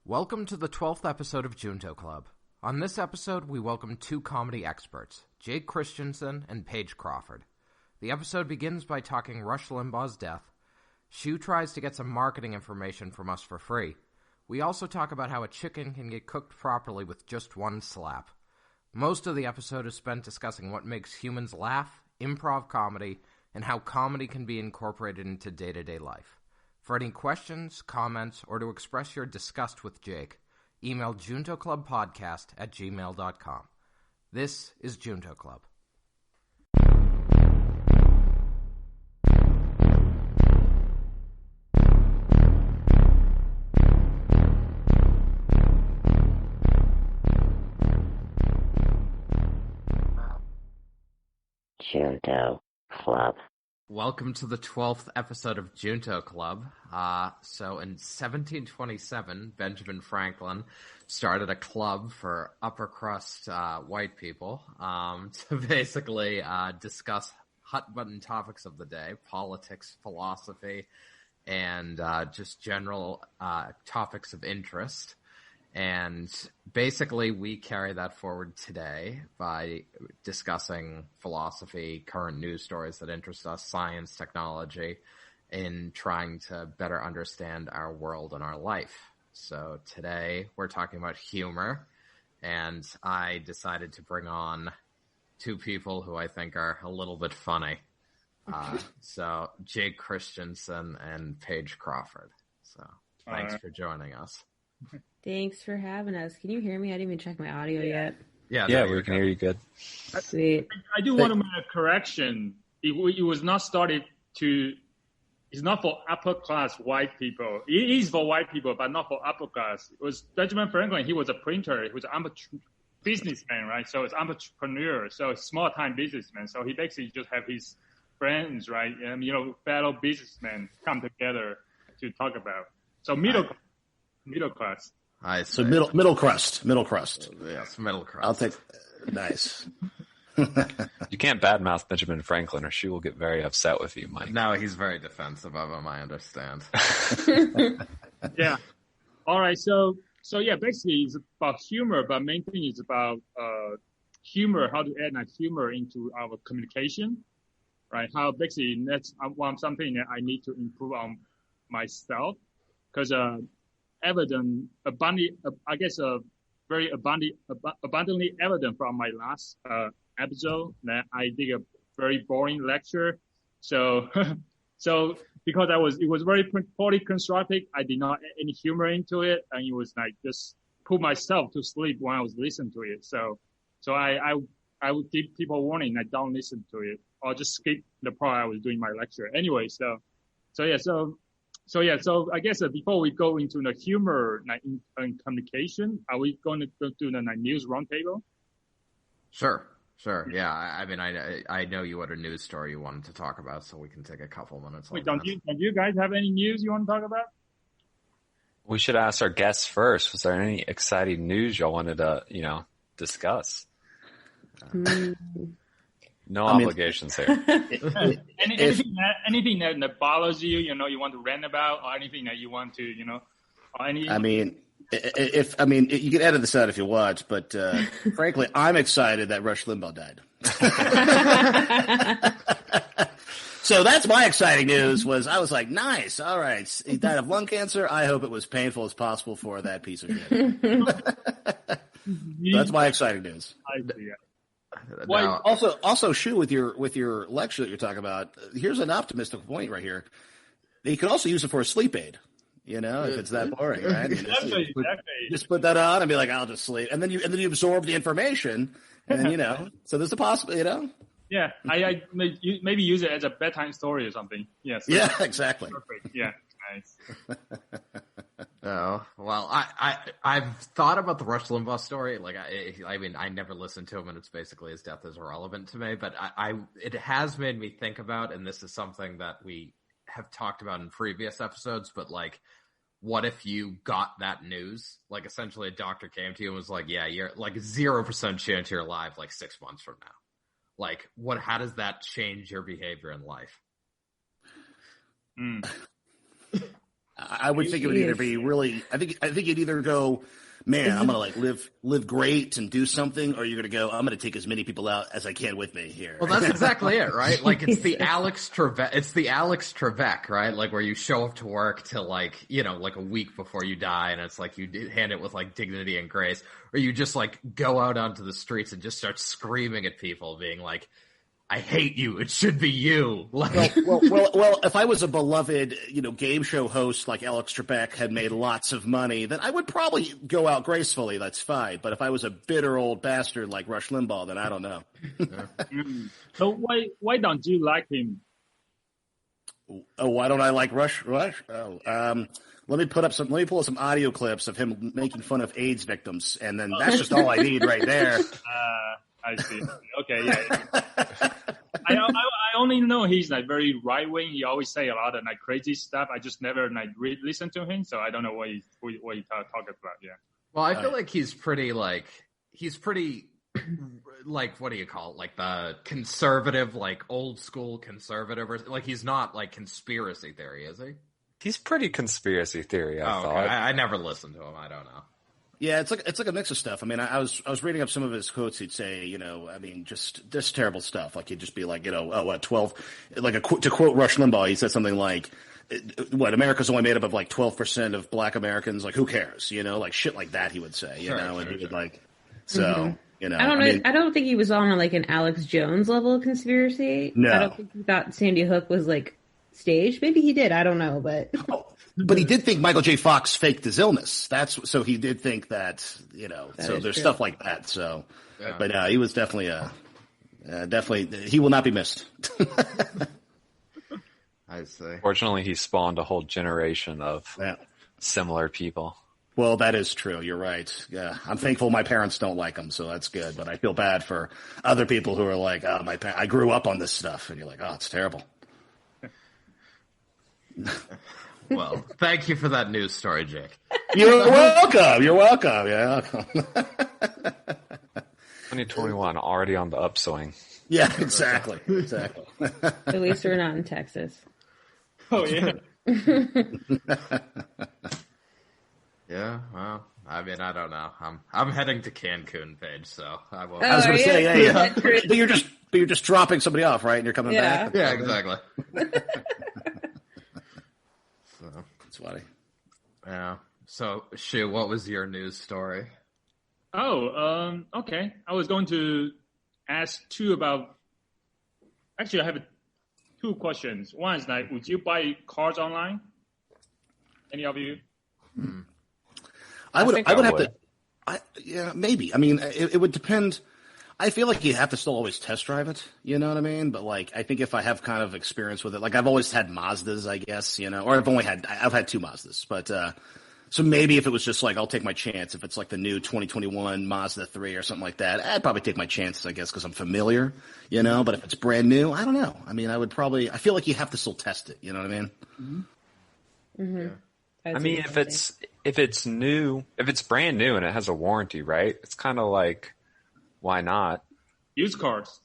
Welcome to the 12th episode of Junto Club. On this episode, we welcome two comedy experts, Jake Christensen and Paige Crawford. The episode begins by talking Rush Limbaugh's death. Shu tries to get some marketing information from us for free. We also talk about how a chicken can get cooked properly with just one slap. Most of the episode is spent discussing what makes humans laugh, improv comedy, and how comedy can be incorporated into day-to-day life. For any questions, comments, or to express your disgust with Jake, email juntoclubpodcast@gmail.com. This is Junto Club. Junto Club. Welcome to the 12th episode of Junto Club. So in 1727, Benjamin Franklin started a club for upper crust white people to basically discuss hot-button topics of the day, politics, philosophy, and just general topics of interest. And basically, we carry that forward today by discussing philosophy, current news stories that interest us, science, technology, in trying to better understand our world and our life. So today, we're talking about humor, and I decided to bring on two people who I think are a little bit funny. So Jake Christensen and Paige Crawford. So thanks for joining us. Thanks for having us. Can you hear me? I didn't even check my audio yet. Yeah, we can hear you good. Sweet. I do want to make a correction. It was not started to. It's not for upper class white people. It is for white people, but not for upper class. It was Benjamin Franklin. He was a printer. He was an businessman, right? So it's entrepreneur. So it's small time businessman. So he basically just have his friends, right? And fellow businessmen come together to talk about. So middle class. So middle crust. Yes, middle crust. I'll take. Nice. You can't badmouth Benjamin Franklin, or she will get very upset with you, Mike. No, he's very defensive of him. I understand. Yeah. All right. So yeah, basically it's about humor, but main thing is about humor. How to add humor into our communication, right? How basically that's something that I need to improve on myself, because abundantly evident from my last episode that I did a very boring lecture. So because it was very poorly constructed, I did not add any humor into it, and it was like just put myself to sleep when I was listening to it. So I would give people warning that don't listen to it or just skip the part I was doing my lecture. Anyway, So I guess before we go into the humor in communication, are we going to go to the news roundtable? Sure. Yeah, I mean, I know you had a news story you wanted to talk about, so we can take a couple minutes. Wait, don't you guys have any news you want to talk about? We should ask our guests first. Was there any exciting news y'all wanted to, discuss? No obligations here. Anything that bothers you, you want to rant about, or anything that you want to, or any. I mean, you can edit this out if you want, but frankly, I'm excited that Rush Limbaugh died. So that's my exciting news. I was like, nice, all right, he died of lung cancer. I hope it was painful as possible for that piece of shit. That's my exciting news. I see, yeah. Well, also, Shu, with your lecture that you're talking about, here's an optimistic point right here. You can also use it for a sleep aid, if it's that boring, right? Exactly. Just put that on and be like, I'll just sleep, and then you absorb the information, and then so there's a possibility, Yeah, I maybe use it as a bedtime story or something. Yes. Yeah, exactly. Perfect. Yeah, nice. Oh, well, I've thought about the Rush Limbaugh story. Like, I mean, I never listened to him, and it's basically his death is irrelevant to me. But it has made me think about, and this is something that we have talked about in previous episodes. But like, what if you got that news? Like, essentially, a doctor came to you and was like, "Yeah, you're like 0% chance you're alive like 6 months from now." Like, how does that change your behavior in life? I would think it would either be really. I think you'd either go, man, I'm gonna like live great and do something, or you're gonna go, I'm gonna take as many people out as I can with me here. Well, that's exactly it, right? Like it's the Alex Trebek, right? Like where you show up to work till like, you know, like a week before you die, and it's like you hand it with like dignity and grace, or you just like go out onto the streets and just start screaming at people, being like, I hate you. It should be you. Like, well. If I was a beloved, you know, game show host like Alex Trebek had made lots of money, then I would probably go out gracefully. That's fine. But if I was a bitter old bastard like Rush Limbaugh, then I don't know. So why don't you like him? Oh, why don't I like Rush? Oh, let me pull up some audio clips of him making fun of AIDS victims, and then that's just all I need right there. I see. Okay, yeah. I only know he's like very right wing. He always say a lot of like crazy stuff. I just never like listen to him, so I don't know what he talk about. Yeah. Well, I feel like he's pretty like what do you call it? Like the conservative, like old school conservative, or like he's not like conspiracy theory, is he? He's pretty conspiracy theory. I thought. Okay. I never listened to him. I don't know. Yeah, it's like a mix of stuff. I mean, I was reading up some of his quotes. He'd say, you know, I mean, just terrible stuff. Like he'd just be like, you know, 12, like to quote Rush Limbaugh, he said something like, what, America's only made up of like 12% of black Americans. Like, who cares? You know, like shit like that he would say, you know, and he would like, so, you know. I don't know. I mean, I don't think he was on like an Alex Jones level of conspiracy. No. I don't think he thought Sandy Hook was like staged. Maybe he did. I don't know, but. But he did think Michael J. Fox faked his illness. So he did think that, you know, that so there's true. Stuff like that. So, yeah. But he was definitely he will not be missed. I see. Fortunately, he spawned a whole generation of similar people. Well, that is true. You're right. Yeah. I'm thankful my parents don't like him, so that's good. But I feel bad for other people who are like, oh, I grew up on this stuff. And you're like, oh, it's terrible. Well, thank you for that news story, Jake. You're welcome. You're welcome. Yeah. 2021 already on the upswing. Yeah, exactly. At least we're not in Texas. Oh yeah. Yeah. Well, I mean, I don't know. I'm heading to Cancun, Paige. So I will. I was going to say, yeah. But you're just dropping somebody off, right? And you're coming back. Yeah, exactly. That's funny. Yeah. So, Shu, what was your news story? Oh, okay. I was going to ask two about. Actually, I have two questions. One is like, would you buy cars online? Any of you? I would have to. Yeah, maybe. I mean, it would depend. I feel like you have to still always test drive it, you know what I mean? But like, I think if I have kind of experience with it, like I've always had Mazdas, I guess, you know, or I've had two Mazdas, but, so maybe if it was just like, I'll take my chance. If it's like the new 2021 Mazda 3 or something like that, I'd probably take my chances, I guess, because I'm familiar, you know, but if it's brand new, I don't know. I mean, I feel like you have to still test it, you know what I mean? Mm-hmm. Mm-hmm. Yeah. I mean, if it's new, if it's brand new and it has a warranty, right? It's kind of like, why not? Used cars.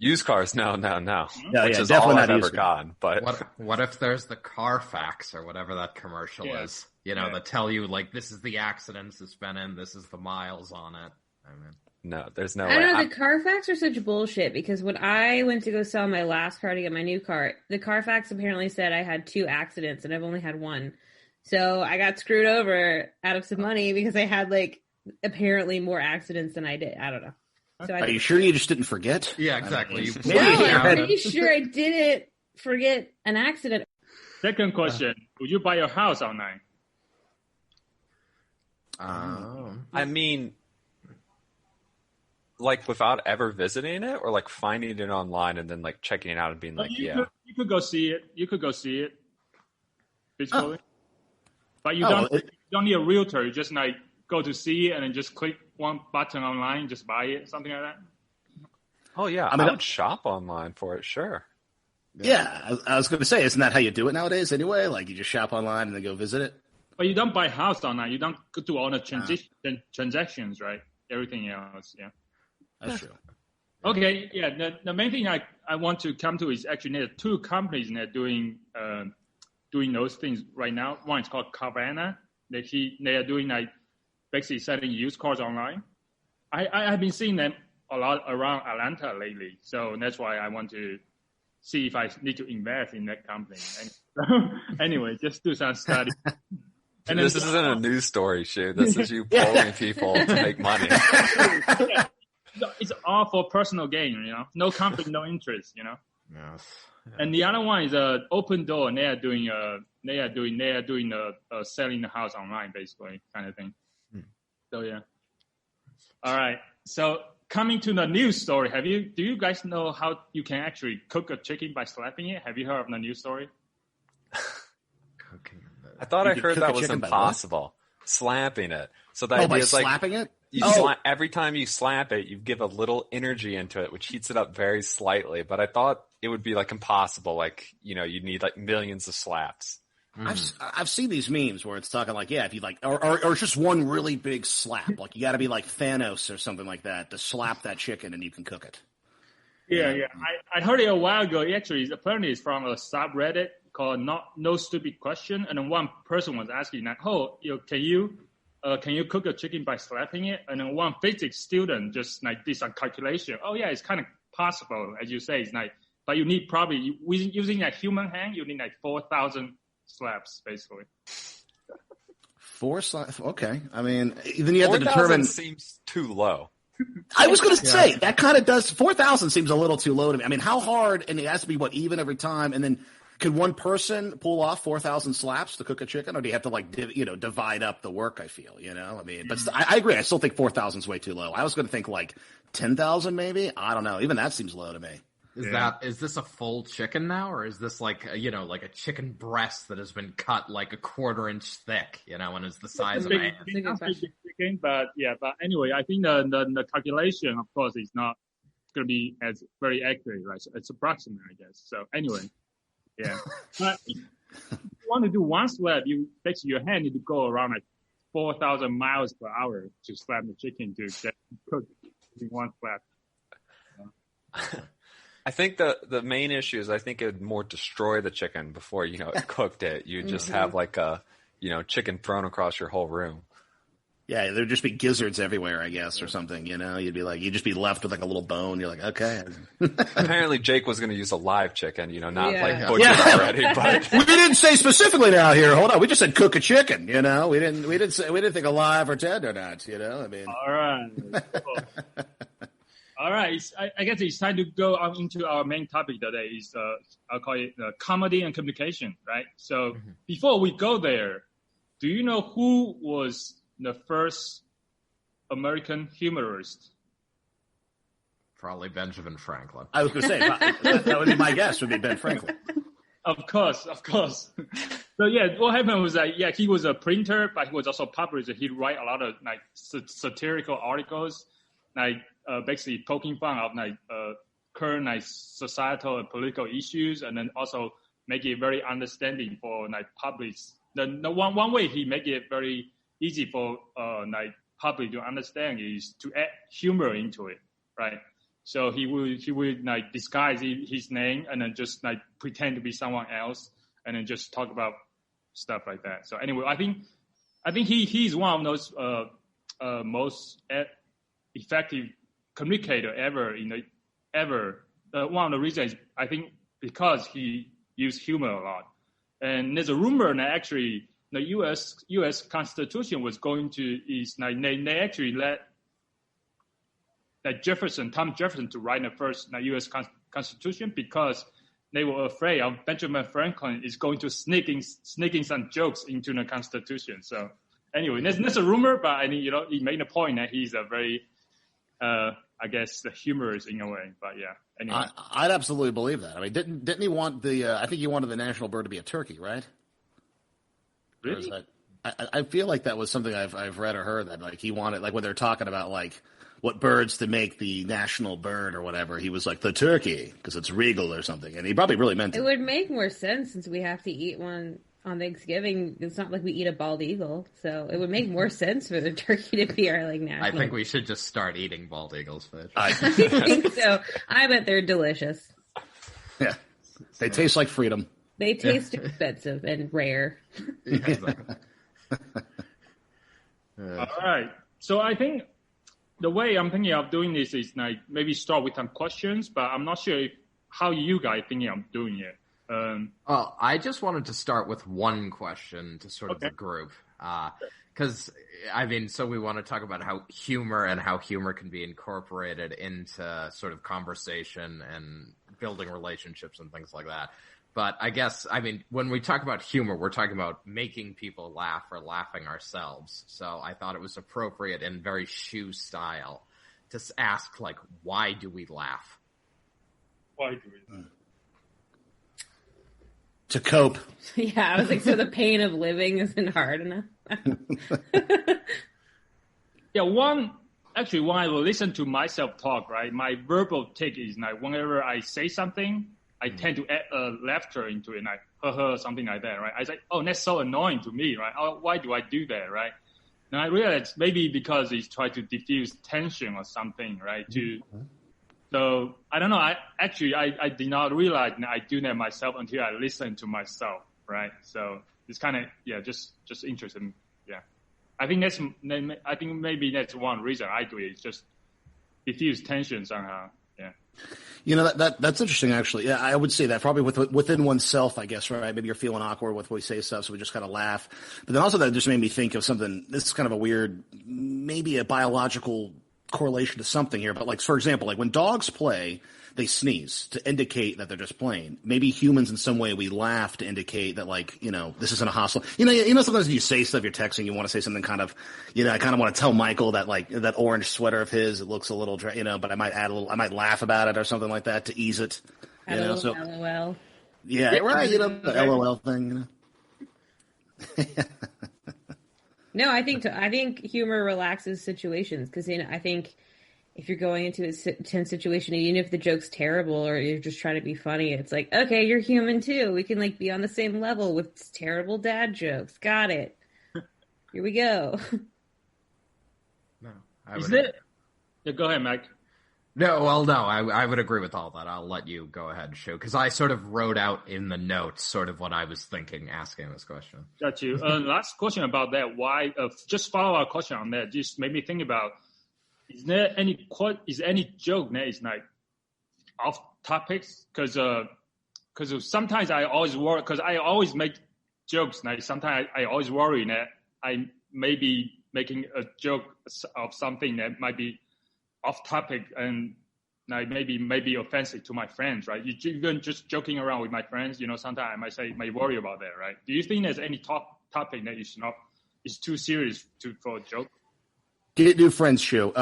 No. Yeah, Which is definitely all not I've ever gotten. But what if there's the Carfax or whatever that commercial is? You know, that tell you like this is the accidents it's been in, this is the miles on it. I mean, no, there's no I way. don't know, the Carfax are such bullshit because when I went to go sell my last car to get my new car, the Carfax apparently said I had 2 accidents and I've only had 1. So I got screwed over out of some money because I had like apparently more accidents than I did. I don't know. So Are you sure you just didn't forget? Yeah, exactly. I'm pretty sure I didn't forget an accident. Second question, would you buy your house online? I mean, like without ever visiting it or like finding it online and then like checking it out and being like, you could go see it. You could go see it visually. But you don't need a realtor. You just like go to see it and then just click one button online, just buy it, something like that. Oh yeah, I would shop online for it, sure. Yeah, I was going to say, isn't that how you do it nowadays anyway? Like you just shop online and then go visit it? But you don't buy house online. You don't do all the transactions, right? Everything else, yeah. That's true. Okay, yeah. The main thing I want to come to is actually there are 2 companies that are doing doing those things right now. One is called Carvana. They are doing like basically selling used cars online. I've been seeing them a lot around Atlanta lately, so that's why I want to see if I need to invest in that company. And anyway, just do some study. And this isn't a news story, Shu. This is you polling people to make money. Yeah. It's all for personal gain, no conflict, no interest, Yes. Yeah. And the other one is Open Door, and they are doing selling the house online, basically, kind of thing. So yeah. All right. So coming to the news story, do you guys know how you can actually cook a chicken by slapping it? Have you heard of the news story? Cooking. I thought I heard that was impossible. Slapping it. So the idea is like slapping it? Every time you slap it, you give a little energy into it, which heats it up very slightly. But I thought it would be like impossible. Like, you'd need like millions of slaps. I've seen these memes where it's talking like, if you like, or just one really big slap. Like you got to be like Thanos or something like that to slap that chicken and you can cook it. Yeah. I heard it a while ago. Apparently it's from a subreddit called No Stupid Question. And then one person was asking like, can you cook a chicken by slapping it? And then one physics student just like did some calculation. Oh yeah, it's kind of possible, as you say. It's like, but you need probably using a human hand, you need like 4,000 slaps basically. 4 slaps. Okay. I mean, then you have to determine. Seems too low. I was going to say that kind of does. 4,000 seems a little too low to me. I mean, how hard? And it has to be even every time, and then. Could one person pull off 4,000 slaps to cook a chicken, or do you have to like divide up the work? I feel I mean, but I agree. I still think 4,000 is way too low. I was going to think like 10,000 maybe. I don't know. Even that seems low to me. Is this a full chicken now, or is this like like a chicken breast that has been cut like a 1/4 inch thick, and is the size of a hand? Chicken, but anyway, I think the calculation, of course, is not going to be as very accurate, right? So it's approximate, I guess. So anyway. Yeah, but if you want to do one slap, your hand need to go around like 4,000 miles per hour to slap the chicken to get cooked in one slap. I think the main issue is I think it would more destroy the chicken before it cooked it. You'd just have like a chicken thrown across your whole room. Yeah, there'd just be gizzards everywhere, I guess, or something. You'd just be left with like a little bone. You're like, okay. Apparently, Jake was going to use a live chicken, not like butchered already. But we didn't say specifically now here. Hold on, we just said cook a chicken. We didn't think alive or dead or not. I mean. All right. All right. I guess it's time to go on into our main topic today. Is I'll call it comedy and communication, right? So before we go there, do you know who was the first American humorist? Probably Benjamin Franklin. I was going to say, that would be my guess, would be Ben Franklin. Of course. So yeah, what happened was that, he was a printer, but he was also a publisher. He'd write a lot of like satirical articles, like basically poking fun of like current like societal and political issues, and then also make it very understanding for like public. The one way he make it very easy for like public to understand is to add humor into it, right? So he would like disguise his name and then just like pretend to be someone else and then just talk about stuff like that. So anyway, I think he's one of those most effective communicator ever one of the reasons I think because he used humor a lot. And there's a rumor that actually the U.S. Constitution was going to they actually let Thomas Jefferson to write the first U.S. Constitution because they were afraid of Benjamin Franklin is going to sneaking some jokes into the Constitution. So anyway, that's a rumor, but I mean, he made a point that he's a very I guess the humorist in a way. But yeah, anyway. I'd absolutely believe that. I mean, didn't he want I think he wanted the national bird to be a turkey, right? Really? I feel like that was something I've read or heard that like he wanted, like when they're talking about like what birds to make the national bird or whatever, he was like the turkey because it's regal or something, and he probably really meant it. It would make more sense since we have to eat one on Thanksgiving. It's not like we eat a bald eagle, so it would make more sense for the turkey to be our like national. I think we should just start eating bald eagles, Fish. I think so. I bet they're delicious. Yeah, they taste like freedom. They taste expensive and rare. Yeah, exactly. All right. So I think the way I'm thinking of doing this is like maybe start with some questions, but I'm not sure how you guys thinking of doing it. Well, I just wanted to start with one question to sort of the group. Because, so we want to talk about how humor can be incorporated into sort of conversation and building relationships and things like that. But I guess, when we talk about humor, we're talking about making people laugh or laughing ourselves. So I thought it was appropriate in very Shoe style to ask, like, why do we laugh? Why do we? To cope. Yeah, I was like, so the pain of living isn't hard enough. Yeah, when I listen to myself talk, right, my verbal take is like whenever I say something, I tend to add laughter into it, like something like that, right? I say, oh, that's so annoying to me, right? Oh, why do I do that, right? And I realized maybe because it's trying to diffuse tension or something, right? So I don't know. I did not realize that I do that myself until I listen to myself, right? So it's kind of just interesting. Yeah, I think maybe that's one reason I do it. It's just diffuse tension somehow. Yeah. You know, that's interesting, actually. Yeah, I would say that probably within oneself, I guess, right? Maybe you're feeling awkward with when we say stuff, so we just kind of laugh. But then also that just made me think of something. This is kind of a weird, maybe a biological correlation to something here. But like, for example, like when dogs play, they sneeze to indicate that they're just playing. Maybe humans in some way, we laugh to indicate that, like, this isn't a hostile. Sometimes you say stuff, you're texting, you want to say something kind of, I kind of want to tell Michael that, like, that orange sweater of his, it looks a little, but I might laugh about it or something like that to ease it. So LOL. Yeah, right. The LOL thing. No, I think humor relaxes situations because I think if you're going into a tense situation, even if the joke's terrible or you're just trying to be funny, it's like, okay, you're human too. We can like be on the same level with terrible dad jokes. Got it. Here we go. No, go ahead, Mike. No, well, no, I would agree with all that. I'll let you go ahead, Shu, because I sort of wrote out in the notes sort of what I was thinking asking this question. Got you. Last question about that. Why? Just follow our question on that. Just made me think about: is there any joke that is like off topics? Because sometimes I always worry because I always make jokes. Like sometimes I always worry that I may be making a joke of something that might be off topic and like maybe offensive to my friends, right? Even just joking around with my friends, sometimes I might worry about that, right? Do you think there's any topic that is too serious for a joke? Get new friends, Shu.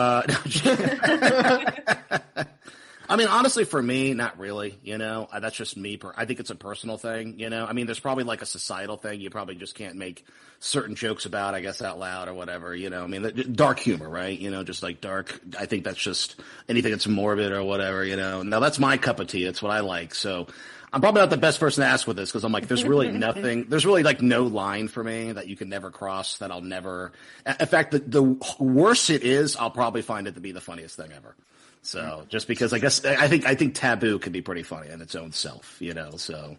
Honestly, for me, not really. That's just me. I think it's a personal thing. There's probably like a societal thing. You probably just can't make certain jokes about, I guess, out loud or whatever. Dark humor, right? Just like dark. I think that's just anything that's morbid or whatever. Now that's my cup of tea. That's what I like. So I'm probably not the best person to ask with this because I'm like, there's really nothing. There's really like no line for me that you can never cross. That I'll never. In fact, the worse it is, I'll probably find it to be the funniest thing ever. So just because I think taboo can be pretty funny in its own self, so.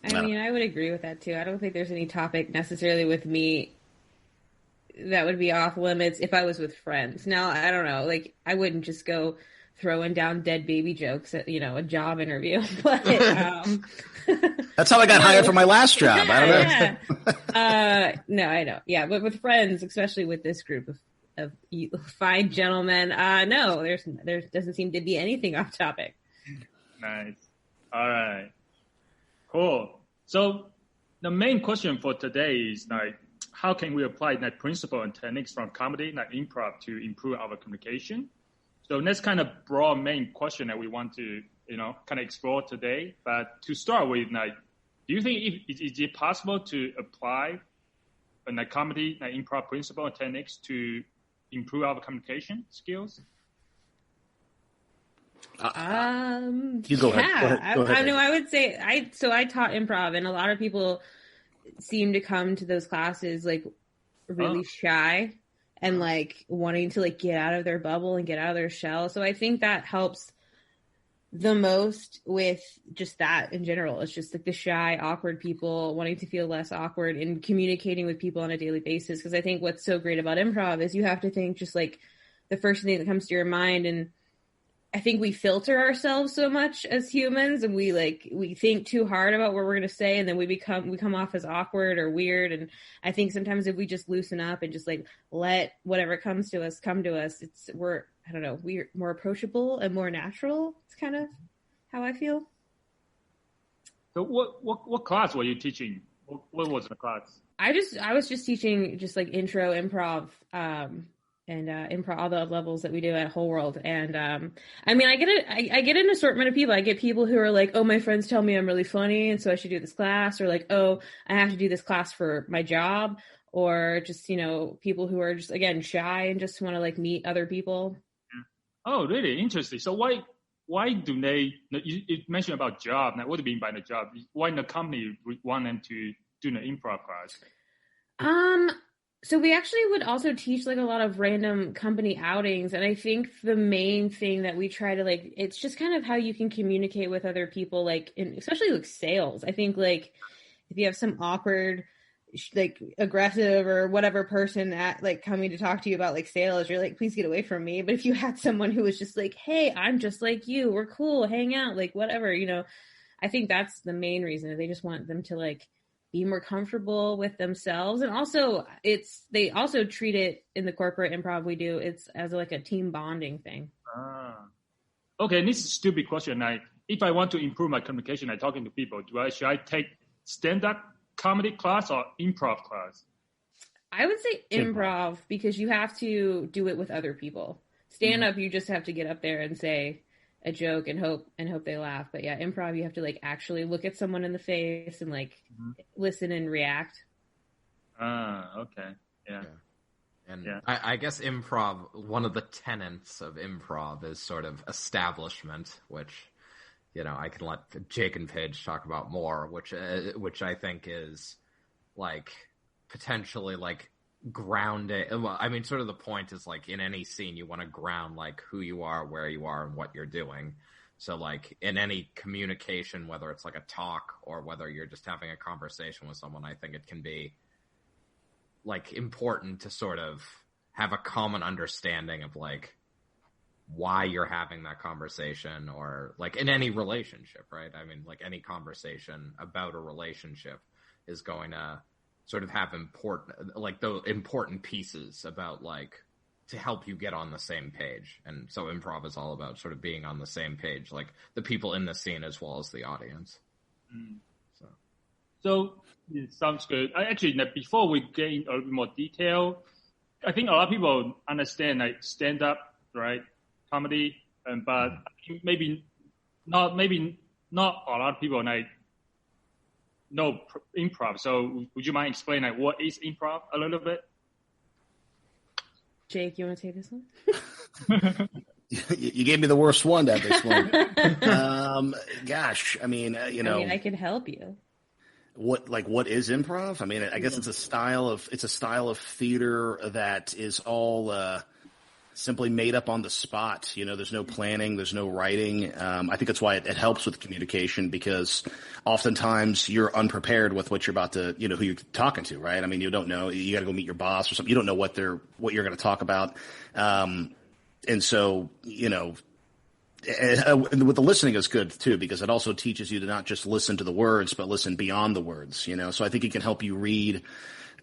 I would agree with that too. I don't think there's any topic necessarily with me that would be off limits if I was with friends. Now, I don't know, like I wouldn't just go throwing down dead baby jokes at, a job interview, but, that's how I got hired for my last job. I don't know. No, I know. Yeah. But with friends, especially with this group of fine gentlemen, no, there doesn't seem to be anything off topic. Nice. All right. Cool. So the main question for today is like, how can we apply that principle and techniques from comedy, like improv, to improve our communication? So that's kind of broad main question that we want to, kind of explore today. But to start with, like, do you think is it possible to apply a comedy, improv principle and techniques to improve our communication skills? You go ahead. Go ahead. I know. I would say I taught improv, and a lot of people seem to come to those classes like really shy and like wanting to like get out of their bubble and get out of their shell. So I think that helps the most with just that in general. It's just like the shy, awkward people wanting to feel less awkward and communicating with people on a daily basis. Because I think what's so great about improv is you have to think just like the first thing that comes to your mind. And I think we filter ourselves so much as humans, and we think too hard about what we're going to say, and then we come off as awkward or weird. And I think sometimes if we just loosen up and just like let whatever comes to us come to us, we're more approachable and more natural. It's kind of how I feel. So what class were you teaching? What was the class? I was just teaching just like intro improv, and improv, all the levels that we do at Whole World. And I mean, I get an assortment of people. I get people who are like, oh, my friends tell me I'm really funny, and so I should do this class, or like, oh, I have to do this class for my job, or just, you know, people who are just, again, shy and just want to like meet other people. Oh, really? Interesting. So why do they, you mentioned about job. Now, what do you mean by the job? Why the company would want them to do the improv class? So we actually would also teach like a lot of random company outings. And I think the main thing that we try to like, it's just kind of how you can communicate with other people, like especially like sales. I think like if you have some awkward, like aggressive or whatever person at like coming to talk to you about like sales, you're like, please get away from me. But if you had someone who was just like, hey, I'm just like you, we're cool, hang out, like whatever, you know, I think that's the main reason. They just want them to like be more comfortable with themselves. And also they also treat it in the corporate improv we do, it's as like a team bonding thing. Okay, this is a stupid question. If I want to improve my communication, talking to people, should I take stand-up comedy class or improv class? I would say improv, because you have to do it with other people. Stand-up, you just have to get up there and say a joke and hope they laugh. But yeah, improv, you have to like actually look at someone in the face and like listen and react. Okay. Yeah. And I guess improv, one of the tenets of improv is sort of establishment, which, you know, I can let Jake and Paige talk about more, which I think is like potentially like grounding. Well, I mean, sort of the point is like in any scene, you want to ground like who you are, where you are, and what you're doing. So like in any communication, whether it's like a talk or whether you're just having a conversation with someone, I think it can be like important to sort of have a common understanding of like why you're having that conversation, or like in any relationship, right? I mean, like any conversation about a relationship is going to sort of have important pieces about like to help you get on the same page. And so improv is all about sort of being on the same page, like the people in the scene as well as the audience. So it sounds good. Actually, before we get in a little more detail, I think a lot of people understand like stand up, right? Comedy, but maybe not a lot of people like know improv. So would you mind explaining like what is improv a little bit? Jake, you want to take this one? You gave me the worst one to explain. Gosh, I mean, I can help you. What is improv? I mean, I guess it's a style of theater that is all simply made up on the spot. You know, there's no planning, there's no writing. I think that's why it helps with communication, because oftentimes you're unprepared with what you're about to, you know, who you're talking to, right? I mean, you don't know, you got to go meet your boss or something. You don't know what you're going to talk about. And so, you know, with the listening is good too, because it also teaches you to not just listen to the words, but listen beyond the words, you know? So I think it can help you read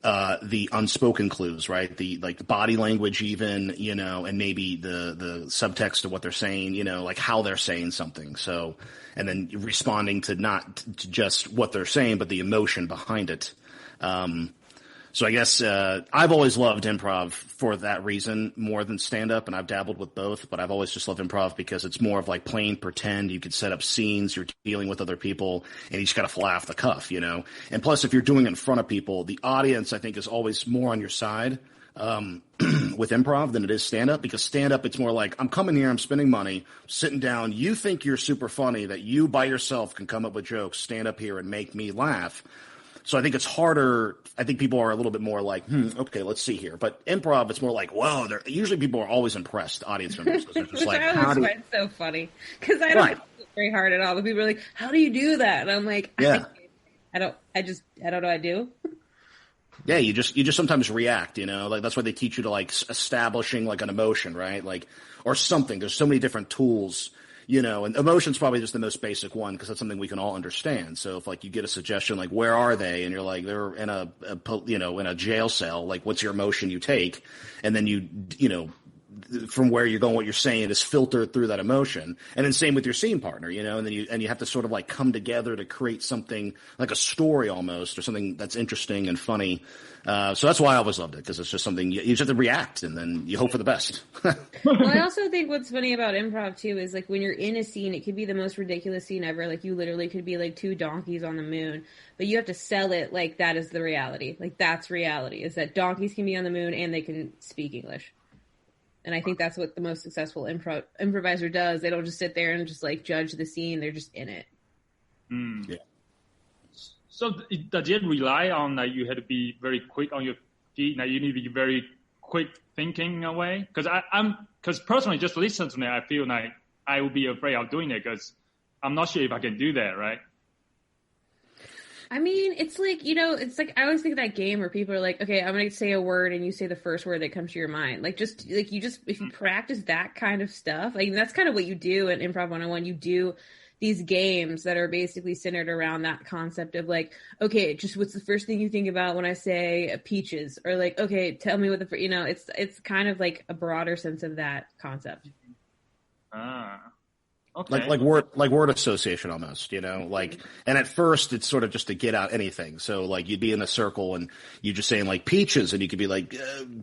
the unspoken clues, right? The body language even, you know, and maybe the subtext of what they're saying, you know, like how they're saying something. So, and then responding to not to just what they're saying, but the emotion behind it. So I guess I've always loved improv for that reason more than stand-up, and I've dabbled with both, but I've always just loved improv because it's more of like playing pretend. You could set up scenes, you're dealing with other people, and you just got to fly off the cuff, you know? And plus, if you're doing it in front of people, the audience, I think, is always more on your side with improv than it is stand-up, because stand-up, it's more like, I'm coming here, I'm spending money, sitting down, you think you're super funny, that you by yourself can come up with jokes, stand up here and make me laugh. So I think it's harder. I think people are a little bit more like, okay, let's see here. But improv, it's more like, whoa. Usually people are always impressed, audience members. They're just Which like, I always find so funny, because I don't very hard at all. But people are like, "How do you do that?" And I'm like, Yeah. I don't know. I do. Yeah, you just sometimes react, like that's why they teach you to like establishing like an emotion, right? Like, or something. There's so many different tools, and emotion's probably just the most basic one because that's something we can all understand. So if like you get a suggestion like, where are they? And you're like, they're in in a jail cell. Like, what's your emotion you take? And then from where you're going, what you're saying is filtered through that emotion. And then same with your scene partner, and then you have to sort of like come together to create something like a story almost, or something that's interesting and funny. So that's why I always loved it, because it's just something you just have to react and then you hope for the best. Well, I also think what's funny about improv too is like when you're in a scene, it could be the most ridiculous scene ever. Like you literally could be like two donkeys on the moon, but you have to sell it like that is the reality. Like that's reality, is that donkeys can be on the moon and they can speak English. And I think that's what the most successful improviser does. They don't just sit there and just like judge the scene. They're just in it. Yeah. So does it rely on that you had to be very quick on your feet? Now you need to be very quick thinking in a way? Because personally, just listen to me, I feel like I would be afraid of doing it because I'm not sure if I can do that, right? I mean, it's like, it's like, I always think of that game where people are like, okay, I'm going to say a word and you say the first word that comes to your mind. Like, if you practice that kind of stuff, like that's kind of what you do in Improv 101. You do these games that are basically centered around that concept of like, okay, just what's the first thing you think about when I say peaches? Or like, okay, tell me what it's kind of like a broader sense of that concept. Okay. Like word association almost, and at first it's sort of just to get out anything. So like you'd be in a circle and you're just saying like peaches and you could be like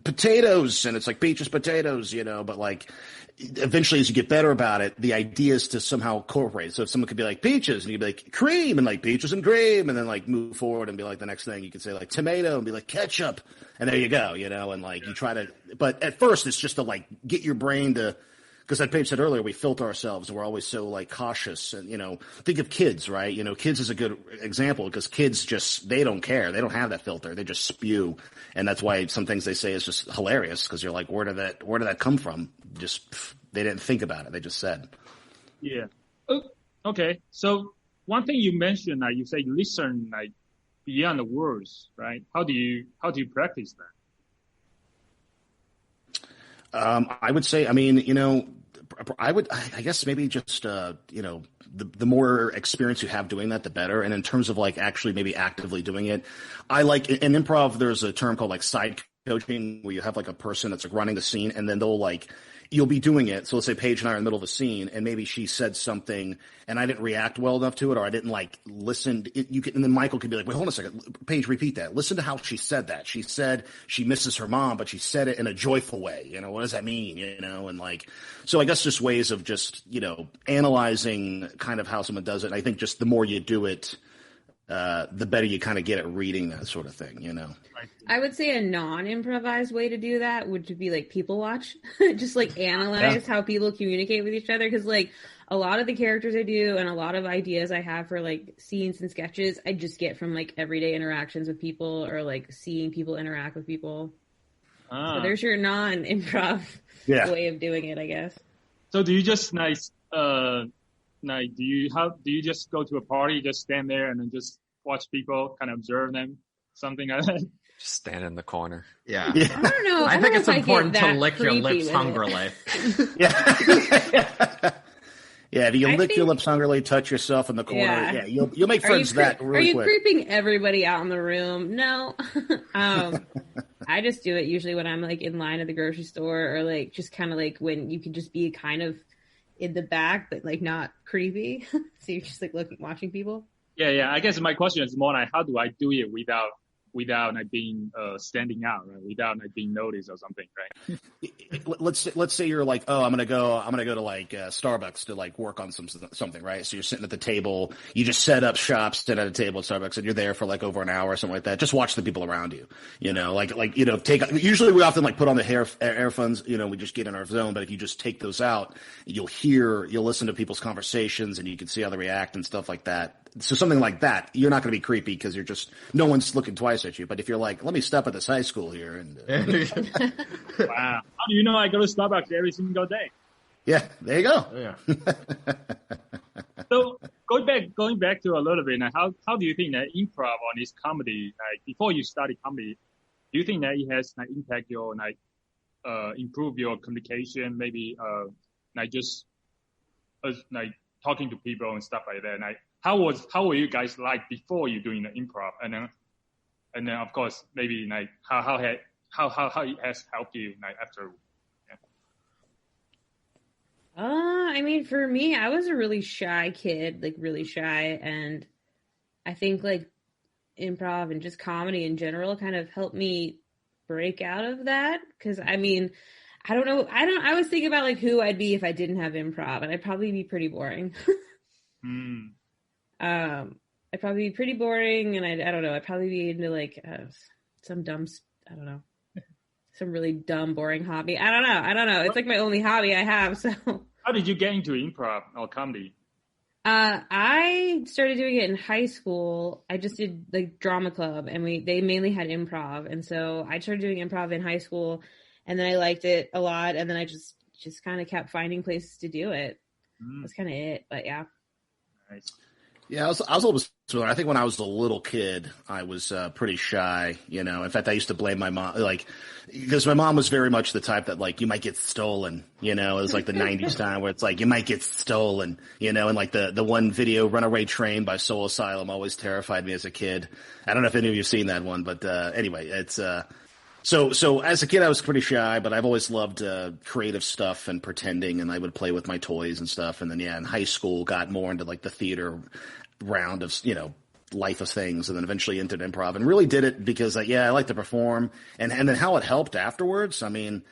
potatoes and it's like peaches, potatoes, but like eventually as you get better about it, the idea is to somehow incorporate. So if someone could be like peaches and you'd be like cream and like peaches and cream and then like move forward and be like the next thing you could say like tomato and be like ketchup and there you go, and like you try to, but at first it's just to like get your brain to, because like Paige said earlier, we filter ourselves and we're always so like cautious and, think of kids, right? Kids is a good example because kids they don't care. They don't have that filter. They just spew. And that's why some things they say is just hilarious because you're like, where did that come from? They didn't think about it. They just said. Yeah. Okay. So one thing you mentioned, you say listen, like beyond the words, right? How do you practice that? I would say, I guess maybe just, the more experience you have doing that, the better. And in terms of like actually maybe actively doing it, I like in improv, there's a term called like side coaching where you have like a person that's like running the scene and then you'll be doing it. So let's say Paige and I are in the middle of a scene and maybe she said something and I didn't react well enough to it or I didn't like listen. And then Michael could be like, wait, hold on a second. Paige, repeat that. Listen to how she said that. She said she misses her mom, but she said it in a joyful way. What does that mean? And like, so I guess just ways of just, analyzing kind of how someone does it. And I think just the more you do it, the better you kind of get at reading that sort of thing, I would say a non-improvised way to do that would be like people watch, just like analyze how people communicate with each other. Cause like a lot of the characters I do and a lot of ideas I have for like scenes and sketches, I just get from like everyday interactions with people or like seeing people interact with people. So there's your non-improv way of doing it, I guess. So do you just do you just go to a party, just stand there and then just watch people, kind of observe them, something like that? Just stand in the corner. Yeah. I don't know. I think it's important to that lick your lips hungrily. Yeah, if you lick your lips hungrily, touch yourself in the corner, you'll make friends really quick. Are you creeping everybody out in the room? No. I just do it usually when I'm like in line at the grocery store or like just kind of like when you can just be kind of in the back, but like not creepy. So you're just like watching people. Yeah. I guess my question is more like, how do I do it without like being standing out, right? Without like being noticed or something, right? Let's say you're like, oh, I'm gonna go to like Starbucks to like work on something, right? So you're sitting at the table, you just set up shop, sit at a table at Starbucks, and you're there for like over an hour or something like that. Just watch the people around you, usually we often like put on the earphones, we just get in our zone. But if you just take those out, you'll listen to people's conversations and you can see how they react and stuff like that. So something like that, you're not going to be creepy because no one's looking twice at you. But if you're like, let me stop at this high school here. And wow. How do you know I go to Starbucks every single day? Yeah, there you go. Yeah. So going back to a little bit, how do you think that improv on this comedy, like before you study comedy, do you think that it has like impact your improve your communication, maybe just like talking to people and stuff like that? Like how were you guys like before you doing the improv, and then of course maybe like how it has helped you like after? I mean, for me, I was a really shy kid, like really shy. And I think like improv and just comedy in general kind of helped me break out of that. Cause I mean, I don't know. I was thinking about like who I'd be if I didn't have improv, and I'd probably be pretty boring. I'd probably be pretty boring, and I don't know. I'd probably be into like some dumb, I don't know, some really dumb, boring hobby. I don't know. It's like my only hobby I have. So how did you get into improv or comedy? I started doing it in high school. I just did like drama club, and they mainly had improv, and so I started doing improv in high school, and then I liked it a lot, and then I just kind of kept finding places to do it. That's kind of it. But yeah. Nice. Yeah, I was always similar. I think when I was a little kid, I was pretty shy, you know. In fact, I used to blame my mom, like, because my mom was very much the type that, like, you might get stolen, you know. It was like the 90s time where it's like, you might get stolen, you know. And like the one video, Runaway Train by Soul Asylum, always terrified me as a kid. I don't know if any of you have seen that one, but anyway, it's so as a kid, I was pretty shy, but I've always loved creative stuff and pretending, and I would play with my toys and stuff. And then, yeah, in high school, got more into like the theater round of, you know, life of things, and then eventually entered improv and really did it because, I like to perform. And then how it helped afterwards, I mean,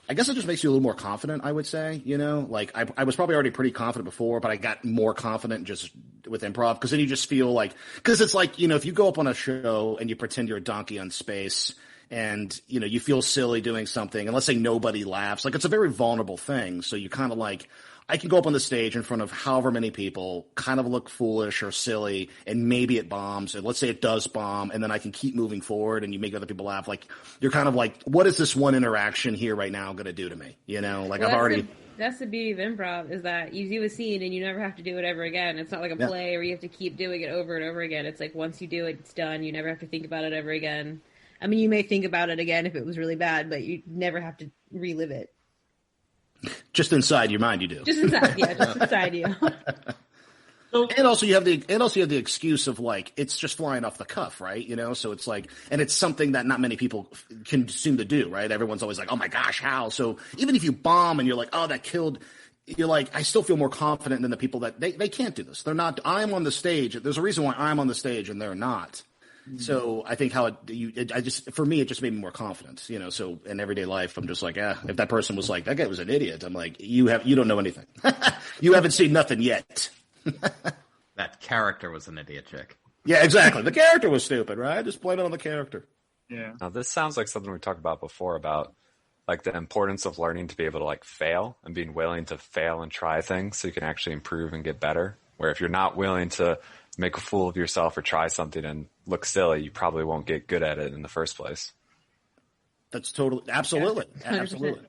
I guess it just makes you a little more confident, I would say, you know, like I was probably already pretty confident before, but I got more confident just with improv because then you just feel like, because it's like, you know, if you go up on a show and you pretend you're a donkey on space, and, you know, you feel silly doing something, and let's say nobody laughs, like it's a very vulnerable thing. So you kind of like, I can go up on the stage in front of however many people, kind of look foolish or silly, and maybe it bombs, and let's say it does bomb, and then I can keep moving forward, and you make other people laugh. Like, you're kind of like, what is this one interaction here right now going to do to me? You know, like well, I've already... That's the beauty of improv, is that you do a scene and you never have to do it ever again. It's not like a play where you have to keep doing it over and over again. It's like once you do it, it's done. You never have to think about it ever again. I mean, you may think about it again if it was really bad, but you never have to relive it. Just inside your mind, you do. Just inside, yeah, just inside you. And also you have the excuse of like, it's just flying off the cuff, right? You know, so it's like, and it's something that not many people can seem to do, right? Everyone's always like, oh my gosh, how? So even if you bomb and you're like, oh, that killed, you're like, I still feel more confident than the people that they can't do this. They're not, I'm on the stage. There's a reason why I'm on the stage and they're not. So I think for me, it just made me more confident, you know, so in everyday life, I'm just like, if that person was like, that guy was an idiot, I'm like, you don't know anything. You haven't seen nothing yet. That character was an idiot chick. Yeah, exactly. The character was stupid, right? Just blame it on the character. Yeah. Now this sounds like something we talked about before about like the importance of learning to be able to like fail and being willing to fail and try things so you can actually improve and get better. Where if you're not willing to make a fool of yourself or try something and look silly, you probably won't get good at it in the first place. That's absolutely. Yeah, absolutely.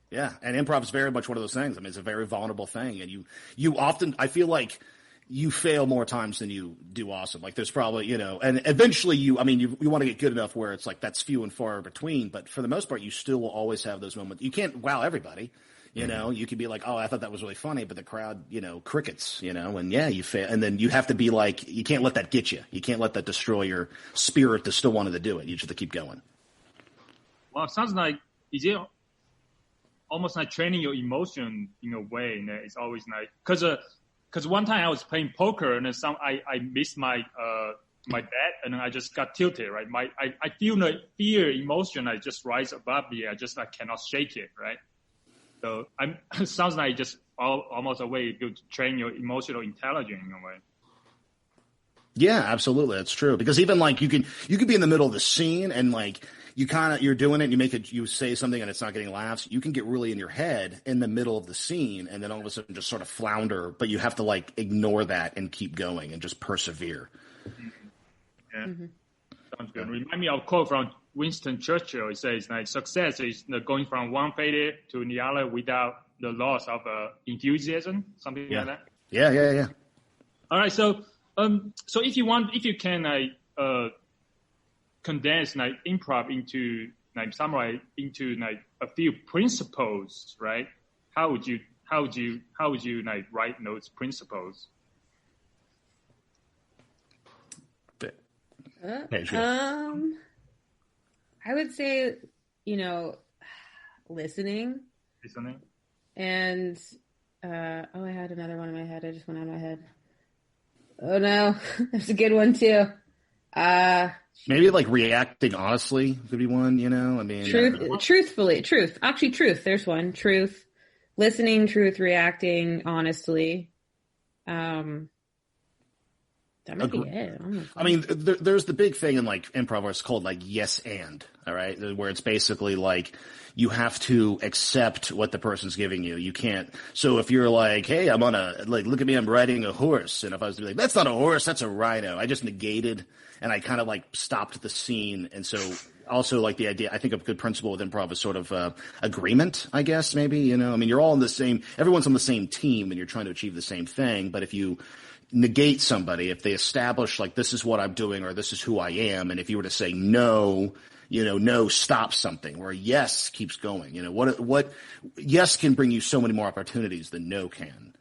Yeah. And improv is very much one of those things. I mean, it's a very vulnerable thing. And you often, I feel like you fail more times than you do awesome. Like there's probably, you know, and eventually you want to get good enough where it's like that's few and far between. But for the most part, you still will always have those moments. You can't wow everybody. You know, you could be like, oh, I thought that was really funny, but the crowd, you know, crickets, you know, and you fail. And then you have to be like, you can't let that get you. You can't let that destroy your spirit to still wanting to do it. You just have to keep going. Well, it sounds like, is it almost like training your emotion in a way? And it's always like, cause one time I was playing poker and then I missed my bet and then I just got tilted, right? I feel the fear emotion, I just rise above me. I just cannot shake it, right? So it sounds like just almost a way to train your emotional intelligence in a way. Yeah, absolutely. That's true. Because even like you could be in the middle of the scene and like you're doing it and you say something and it's not getting laughs. You can get really in your head in the middle of the scene and then all of a sudden just sort of flounder, but you have to like ignore that and keep going and just persevere. Yeah. Mm-hmm. Sounds good. Remind me of a quote from Winston Churchill. It says like success is going from one failure to the other without the loss of enthusiasm, something like that. Yeah. All right. So if you can condense improv into summarize into a few principles, right? How would you write those principles? I would say, listening. And I had another one in my head. I just went out of my head. Oh no, that's a good one too. Maybe reacting honestly could be one. I mean, truth. There's one. Truth, listening, truth, reacting honestly. That might be it. I mean, there's the big thing in improv where it's called yes and, all right, where it's basically you have to accept what the person's giving you. You can't. So if you're hey, I'm on look at me, I'm riding a horse, and if I was to be that's not a horse, that's a rhino, I just negated and I kind of stopped the scene. And so also the idea, I think a good principle with improv is sort of agreement, I guess, maybe. I mean, you're all everyone's on the same team and you're trying to achieve the same thing, but if you negate somebody, if they establish this is what I'm doing or this is who I am, and if you were to say no, no stops something, where yes keeps going. What yes can bring you so many more opportunities than no can.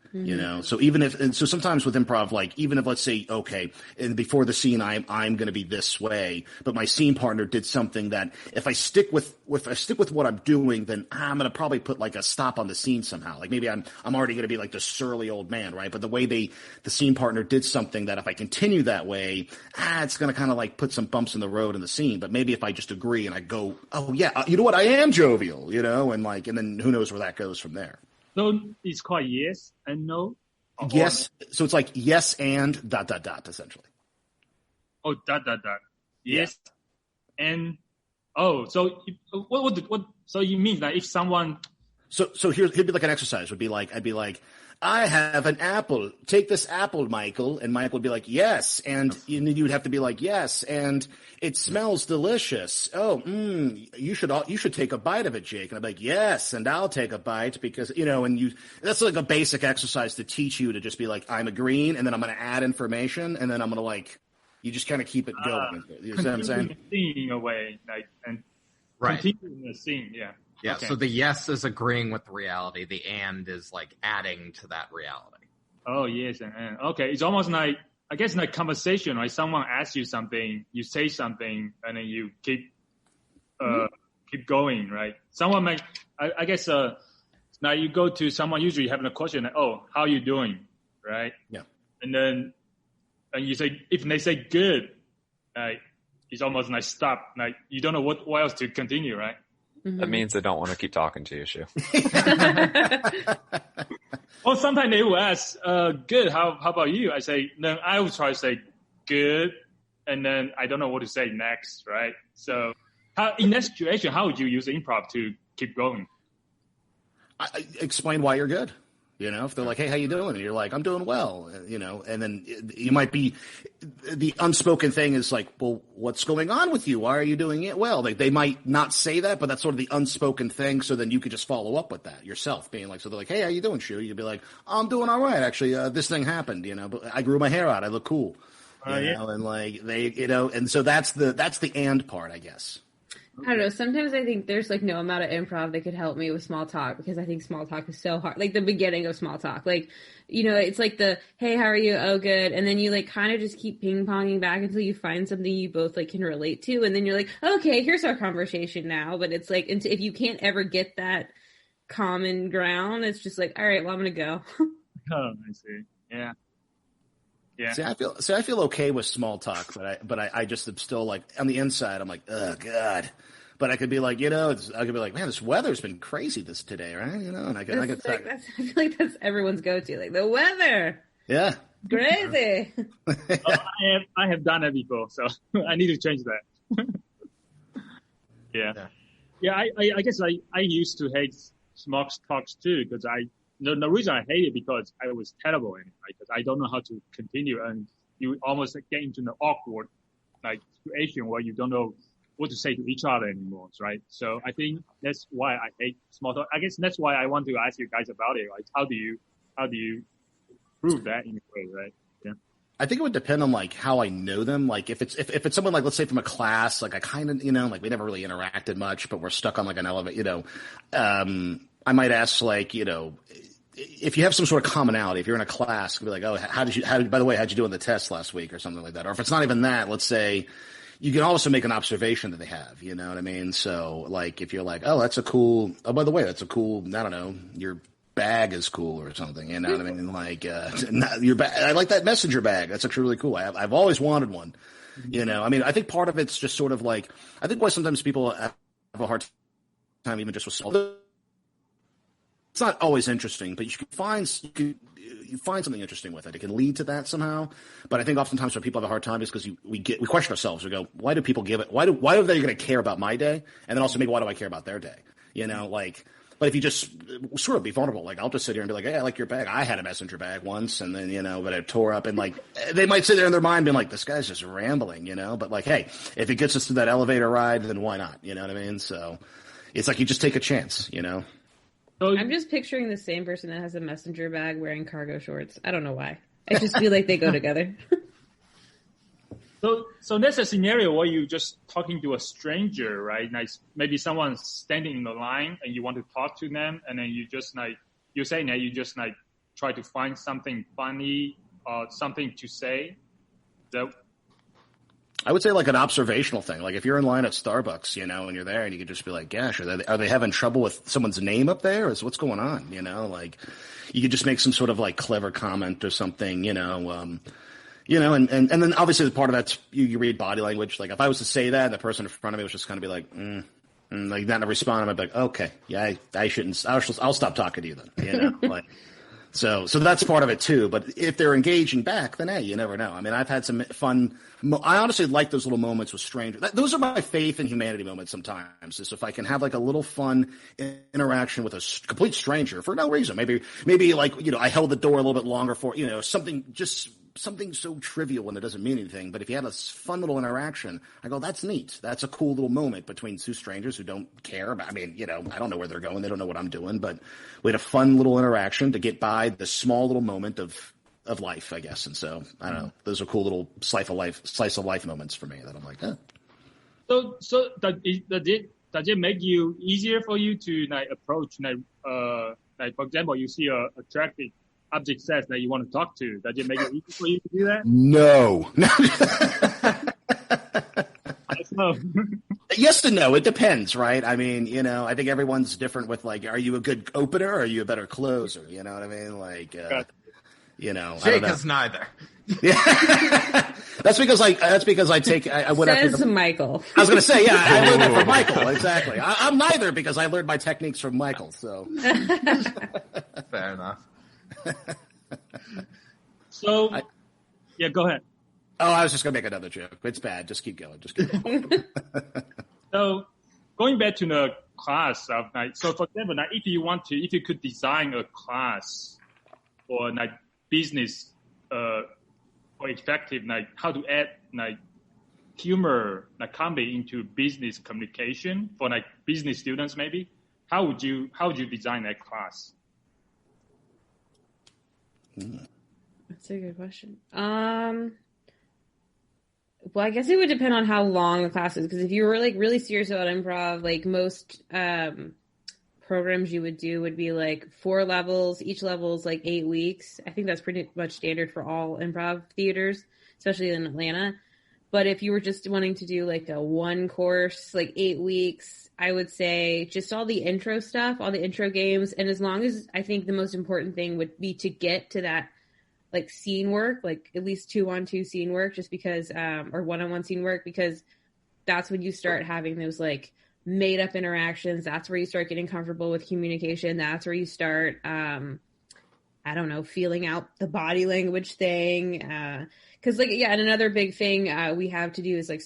So so sometimes with improv, even if let's say, okay, and before the scene, I'm going to be this way, but my scene partner did something that if I stick with what I'm doing, then I'm going to probably put a stop on the scene somehow. Maybe I'm already going to be the surly old man, right? But the way the scene partner did something that if I continue that way, it's going to kind of put some bumps in the road in the scene. But maybe if I just agree and I go, oh yeah, you know what? I am jovial, and then who knows where that goes from there. So it's called yes and no? Yes. So it's yes and ... essentially. Oh, ... Yes. Yeah. And, so what, so you mean if someone. So here'd be an exercise would be I'd be I have an apple. Take this apple, Michael. And Michael would be yes. And you would have to be yes. And it smells delicious. Oh, you should take a bite of it, Jake. And I'd be yes. And I'll take a bite because, that's a basic exercise to teach you to just be I'm agreeing. And then I'm going to add information. And then I'm going to you just kind of keep it going. You know what I'm saying? Continuing away, and right. Continuing the scene. Yeah. Yeah, okay. So the yes is agreeing with the reality. The and is adding to that reality. Oh, yes. And okay. It's almost I guess conversation, right? Someone asks you something, you say something, and then you keep going, right? Someone might, I guess, now you go to someone usually having a question, how are you doing? Right? Yeah. And you say, if they say good, it's almost stop. You don't know what else to continue, right? Mm-hmm. That means they don't want to keep talking to you, Shu. Well, sometimes they will ask, good, how about you? I say, then I will try to say good, and then I don't know what to say next, right? So in that situation, how would you use improv to keep going? I explain why you're good. If they're hey, how you doing? And you're I'm doing well, and then you might be, the unspoken thing is well, what's going on with you? Why are you doing it well? They might not say that, but that's sort of the unspoken thing. So then you could just follow up with that yourself, being so they're hey, how you doing, Shu? You'd be I'm doing all right. Actually, this thing happened, but I grew my hair out. I look cool. Yeah. And they, and so that's the and part, I guess. I don't know. Sometimes I think there's no amount of improv that could help me with small talk, because I think small talk is so hard. The beginning of small talk, it's the, hey, how are you? Oh, good. And then you kind of just keep ping ponging back until you find something you both can relate to. And then you're okay, here's our conversation now. But it's if you can't ever get that common ground, it's just all right, well, I'm going to go. Oh, I see. Yeah. Yeah. See, I feel okay with small talk, but I just am still on the inside, I'm oh God. But I could be I could be man, this weather's been crazy today, right? And I could I feel that's everyone's go-to, the weather. Yeah. Crazy. I have done that before, so I need to change that. Yeah. I guess I used to hate small talks too, because the reason I hate it because I was terrible in it, right? Because I don't know how to continue, and you almost get into an awkward situation where you don't know what to say to each other anymore, right? So I think that's why I hate small talk. I guess that's why I want to ask you guys about it. How do you prove that in a way, right? Yeah. I think it would depend on like how I know them. Like if it's someone like, let's say from a class, like I kind of, like we never really interacted much, but we're stuck on like an elevator, I might ask like, if you have some sort of commonality, if you're in a class, be like, oh, by the way, how'd you do on the test last week or something like that? Or if it's not even that, let's say you can also make an observation that they have, you know what I mean? So like, if you're like, oh, by the way, that's a cool, I don't know, your bag is cool or something, you know what I mean? Like, your bag, I like that messenger bag. That's actually really cool. I've always wanted one, I mean, I think part of it's just sort of like, I think why sometimes people have a hard time even just with small. It's not always interesting, but you find something interesting with it. It can lead to that somehow. But I think oftentimes when people have a hard time is because we question ourselves. We go, why do people give it? Why are they going to care about my day? And then also maybe why do I care about their day? But if you just sort of be vulnerable, like I'll just sit here and be like, hey, I like your bag. I had a messenger bag once and then, but it tore up and like, they might sit there in their mind being like, this guy's just rambling, but like, hey, if it gets us through that elevator ride, then why not? You know what I mean? So it's like, you just take a chance, So, I'm just picturing the same person that has a messenger bag wearing cargo shorts. I don't know why. I just feel like they go together. So that's a scenario where you're just talking to a stranger, right? Like maybe someone's standing in the line and you want to talk to them, and then you just like, you're saying that you just like try to find something funny or something to say. I would say like an observational thing. Like if you're in line at Starbucks, and you're there and you could just be like, gosh, are they having trouble with someone's name up there? Or what's going on? Like you could just make some sort of like clever comment or something, and then obviously part of that's you read body language. Like if I was to say that and the person in front of me was just kind of be like, like not to respond, I'd be like, okay, yeah, I shouldn't, I'll stop talking to you then, like. So that's part of it too. But if they're engaging back, then hey, you never know. I mean, I've had some fun. I honestly like those little moments with strangers. Those are my faith in humanity moments. Sometimes is if I can have like a little fun interaction with a complete stranger for no reason. Maybe like I held the door a little bit longer for something so trivial when it doesn't mean anything. But if you had a fun little interaction, I go, that's neat. That's a cool little moment between two strangers who don't care about, I don't know where they're going. They don't know what I'm doing, but we had a fun little interaction to get by the small little moment of life, I guess. And so I don't know. Those are cool little slice of life moments for me that I'm like, So does it make you easier for you to like approach like for example, you see a attractive object says that you want to talk to. Does it make it easy for you to do that? No. Yes and no. It depends, right? I mean, I think everyone's different with like, are you a good opener or are you a better closer? You know what I mean? Like, Jake is neither. Yeah. That's because I take, I went Says Michael. I was going to say, yeah, I learned that from Michael. Exactly. I'm neither because I learned my techniques from Michael. So fair enough. Yeah, go ahead. Oh, I was just going to make another joke. It's bad. Just keep going. So going back to the class of like, so for example, like if you could design a class for like business, or effective, like how to add like humor, like comedy into business communication for like business students, maybe, how would you design that class? That's a good question. Well, I guess it would depend on how long the class is, because if you were like really serious about improv, like most programs you would do would be like 4 levels. Each level is like 8 weeks. I think that's pretty much standard for all improv theaters, especially in Atlanta. But if you were just wanting to do like a 1 course, like 8 weeks, I would say just all the intro stuff, all the intro games. And as long as, I think the most important thing would be to get to that like scene work, like at least 2-on-2 scene work, just because, or 1-on-1 scene work, because that's when you start having those like made up interactions. That's where you start getting comfortable with communication. That's where you start, I don't know, feeling out the body language thing. Cause like, yeah. And another big thing, we have to do is like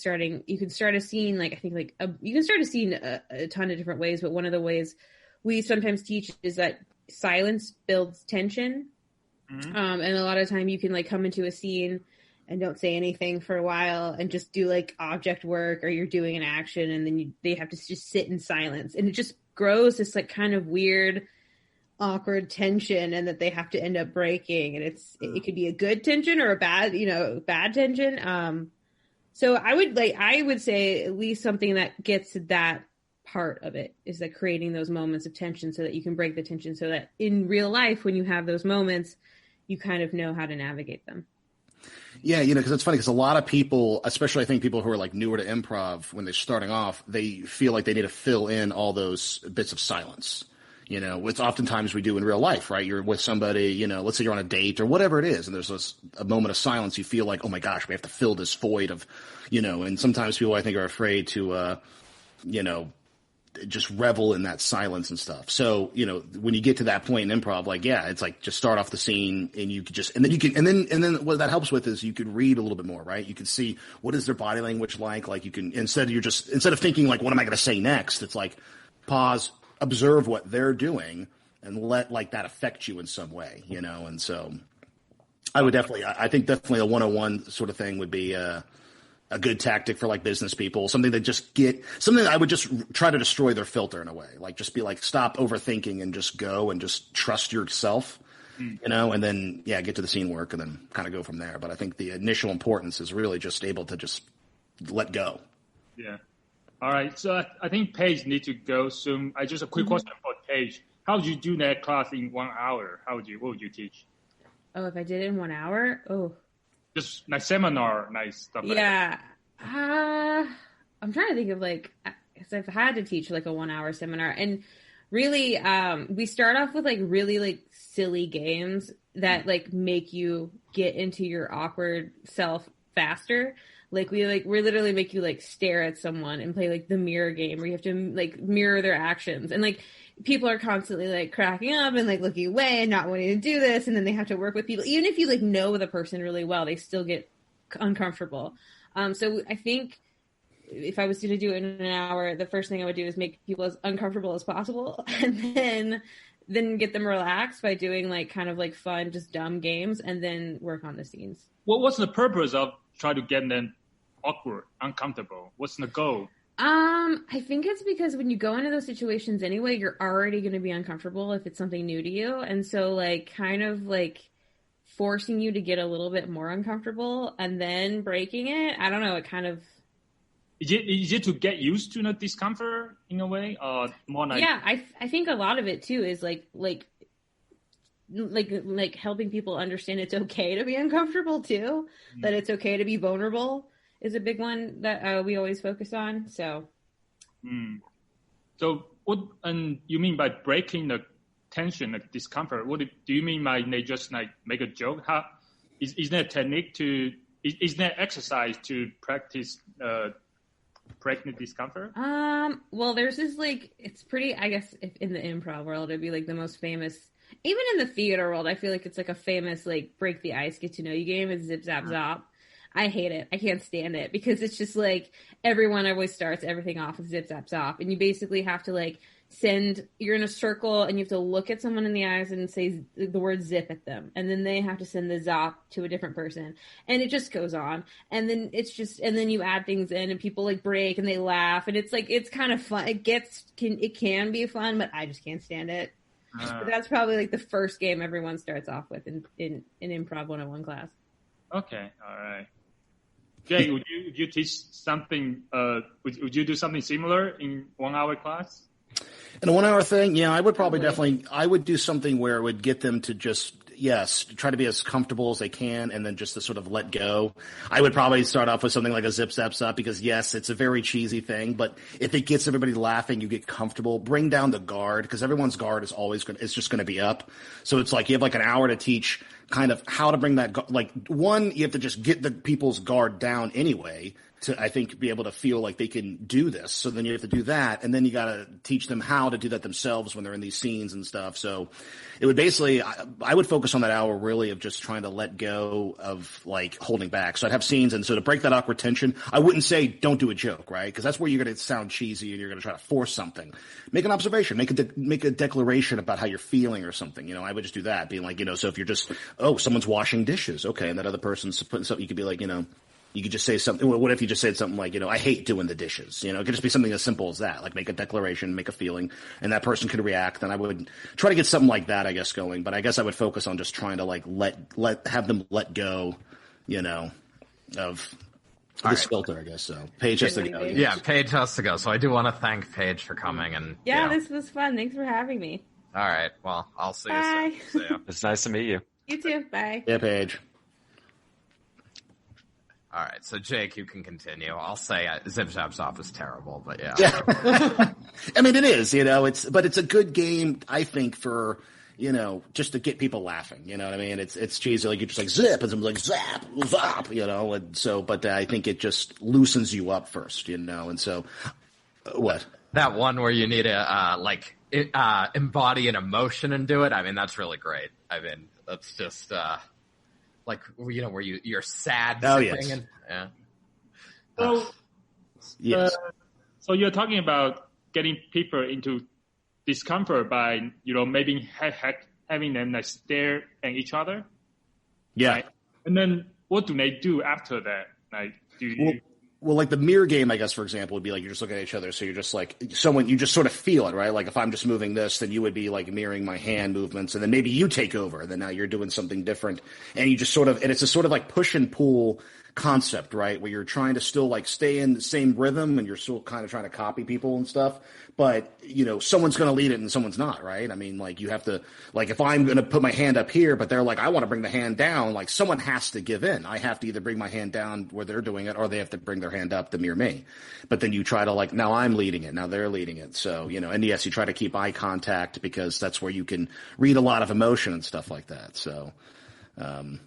you can start a scene, like, I think like, you can start a scene a ton of different ways, but one of the ways we sometimes teach is that silence builds tension. Mm-hmm. And a lot of time you can like come into a scene and don't say anything for a while and just do like object work, or you're doing an action and then they have to just sit in silence, and it just grows this like kind of weird, awkward tension and that they have to end up breaking, and it could be a good tension or a bad tension. So I would say at least something that gets to that part of it is that creating those moments of tension so that you can break the tension, so that in real life, when you have those moments, you kind of know how to navigate them. Yeah, because it's funny because a lot of people, especially I think people who are like newer to improv, when they're starting off, they feel like they need to fill in all those bits of silence. Which oftentimes we do in real life, right? You're with somebody, let's say you're on a date or whatever it is, and there's a moment of silence. You feel like, oh my gosh, we have to fill this void of, and sometimes people I think are afraid to, just revel in that silence and stuff. So, when you get to that point in improv, it's like just start off the scene and you could just, and then what that helps with is you could read a little bit more, right? You can see what is their body language like. Like you can, instead of thinking like, what am I going to say next? It's like pause, observe what they're doing and let that affect you in some way, And so I think definitely a 101 sort of thing would be, a good tactic for business people, something that I would just try to destroy their filter in a way, just be stop overthinking and just go and just trust yourself, and then, get to the scene work and then kind of go from there. But I think the initial importance is really just able to just let go. Yeah. All right. So I think Paige needs to go soon. Just a quick question for Paige. How would you do that class in 1 hour? What would you teach? Oh, if I did it in 1 hour? Oh, just seminar, stuff like that. Yeah. I'm trying to think of because I've had to teach a 1 hour seminar, and really, we start off with really silly games that make you get into your awkward self faster. We literally make you stare at someone and play the mirror game where you have to mirror their actions, and people are constantly cracking up and looking away and not wanting to do this, and then they have to work with people. Even if you know the person really well, they still get uncomfortable. So I think if I was going to do it in an hour, the first thing I would do is make people as uncomfortable as possible, and then get them relaxed by doing fun, just dumb games, and then work on the scenes. What's the purpose of trying to get them awkward, uncomfortable? What's the goal? I think it's because when you go into those situations anyway, you're already going to be uncomfortable if it's something new to you. And so forcing you to get a little bit more uncomfortable and then breaking it. I don't know. It kind of. Is it to get used to the discomfort in a way, or more Yeah, I think a lot of it too is helping people understand it's okay to be uncomfortable too, that it's okay to be vulnerable is a big one that we always focus on. So, so what you mean by breaking the tension, discomfort? What do you mean by they just make a joke? How is there a technique to? Is there exercise to practice breaking the discomfort? Well, there's this it's pretty. I guess if in the improv world, it'd be the most famous. Even in the theater world, I feel like it's a famous break the ice, get to know you game. It's zip zap zop. I hate it. I can't stand it because it's just everyone always starts everything off with zip zap zop, and you basically have to you're in a circle and you have to look at someone in the eyes and say the word zip at them, and then they have to send the zop to a different person, and it just goes on, and then and then you add things in and people break and they laugh, and it's it's kind of fun. It can be fun, but I just can't stand it. But that's probably the first game everyone starts off with in Improv 101 class. Okay, all right. Jay, would you teach something? Would you do something similar in 1 hour class? In a 1 hour thing, yeah, I would probably I would do something where it would get them to just, try to be as comfortable as they can, and then just to sort of let go. I would probably start off with something like a zip zap zap because yes, it's a very cheesy thing, but if it gets everybody laughing, you get comfortable. Bring down the guard because everyone's guard is it's just going to be up. So it's you have an hour to teach kind of how to bring that, one, you have to just get the people's guard down anyway to, I think, be able to feel like they can do this. So then you have to do that. And then you got to teach them how to do that themselves when they're in these scenes and stuff. So it would basically, I would focus on that hour really of just trying to let go of holding back. So I'd have scenes. And so to break that awkward tension, I wouldn't say don't do a joke, right? Because that's where you're going to sound cheesy and you're going to try to force something. Make an observation, make a declaration about how you're feeling or something. I would just do that, being so if you're just, someone's washing dishes. Okay. And that other person's putting something, you could be You could just say something. What if you just said something like, I hate doing the dishes? It could just be something as simple as that. Like make a declaration, make a feeling, and that person could react. And I would try to get something like that, I guess, going. But I guess I would focus on just trying to like have them let go, of this filter, I guess. So Paige has to go. Yeah, Paige has to go. So I do want to thank Paige for coming. And this was fun. Thanks for having me. All right. Well, I'll see Bye. you soon. See ya. It's nice to meet you. You too. Bye. Yeah, Paige. All right, so Jake, you can continue. I'll say Zip Zap Zop is terrible, but yeah. I mean, it is, but it's a good game, I think, for, just to get people laughing. You know what I mean? It's cheesy, like you're just like zip, and someone's like zap, zop, and so, but I think it just loosens you up first, and so, what? That one where you need to embody an emotion and do it. I mean, that's really great. I mean, that's just. Where you're sad. Oh, yes. So, yes. So you're talking about getting people into discomfort by, maybe having them like stare at each other. Yeah. Right? And then what do they do after that? Like, do you? Well, like the mirror game, I guess, for example, would be like you're just looking at each other. So you're just like you just sort of feel it, right? Like if I'm just moving this, then you would be like mirroring my hand movements. And then maybe you take over. And then now you're doing something different. And you just and it's a sort of like push and pull concept, right? Where you're trying to still like stay in the same rhythm and you're still kind of trying to copy people and stuff. But, someone's going to lead it and someone's not, right? I mean, like you have to, like if I'm going to put my hand up here, but they're like, I want to bring the hand down, like someone has to give in. I have to either bring my hand down where they're doing it or they have to bring their hand up to mirror me. But then you try to like, now I'm leading it. Now they're leading it. So, and yes, you try to keep eye contact because that's where you can read a lot of emotion and stuff like that. So,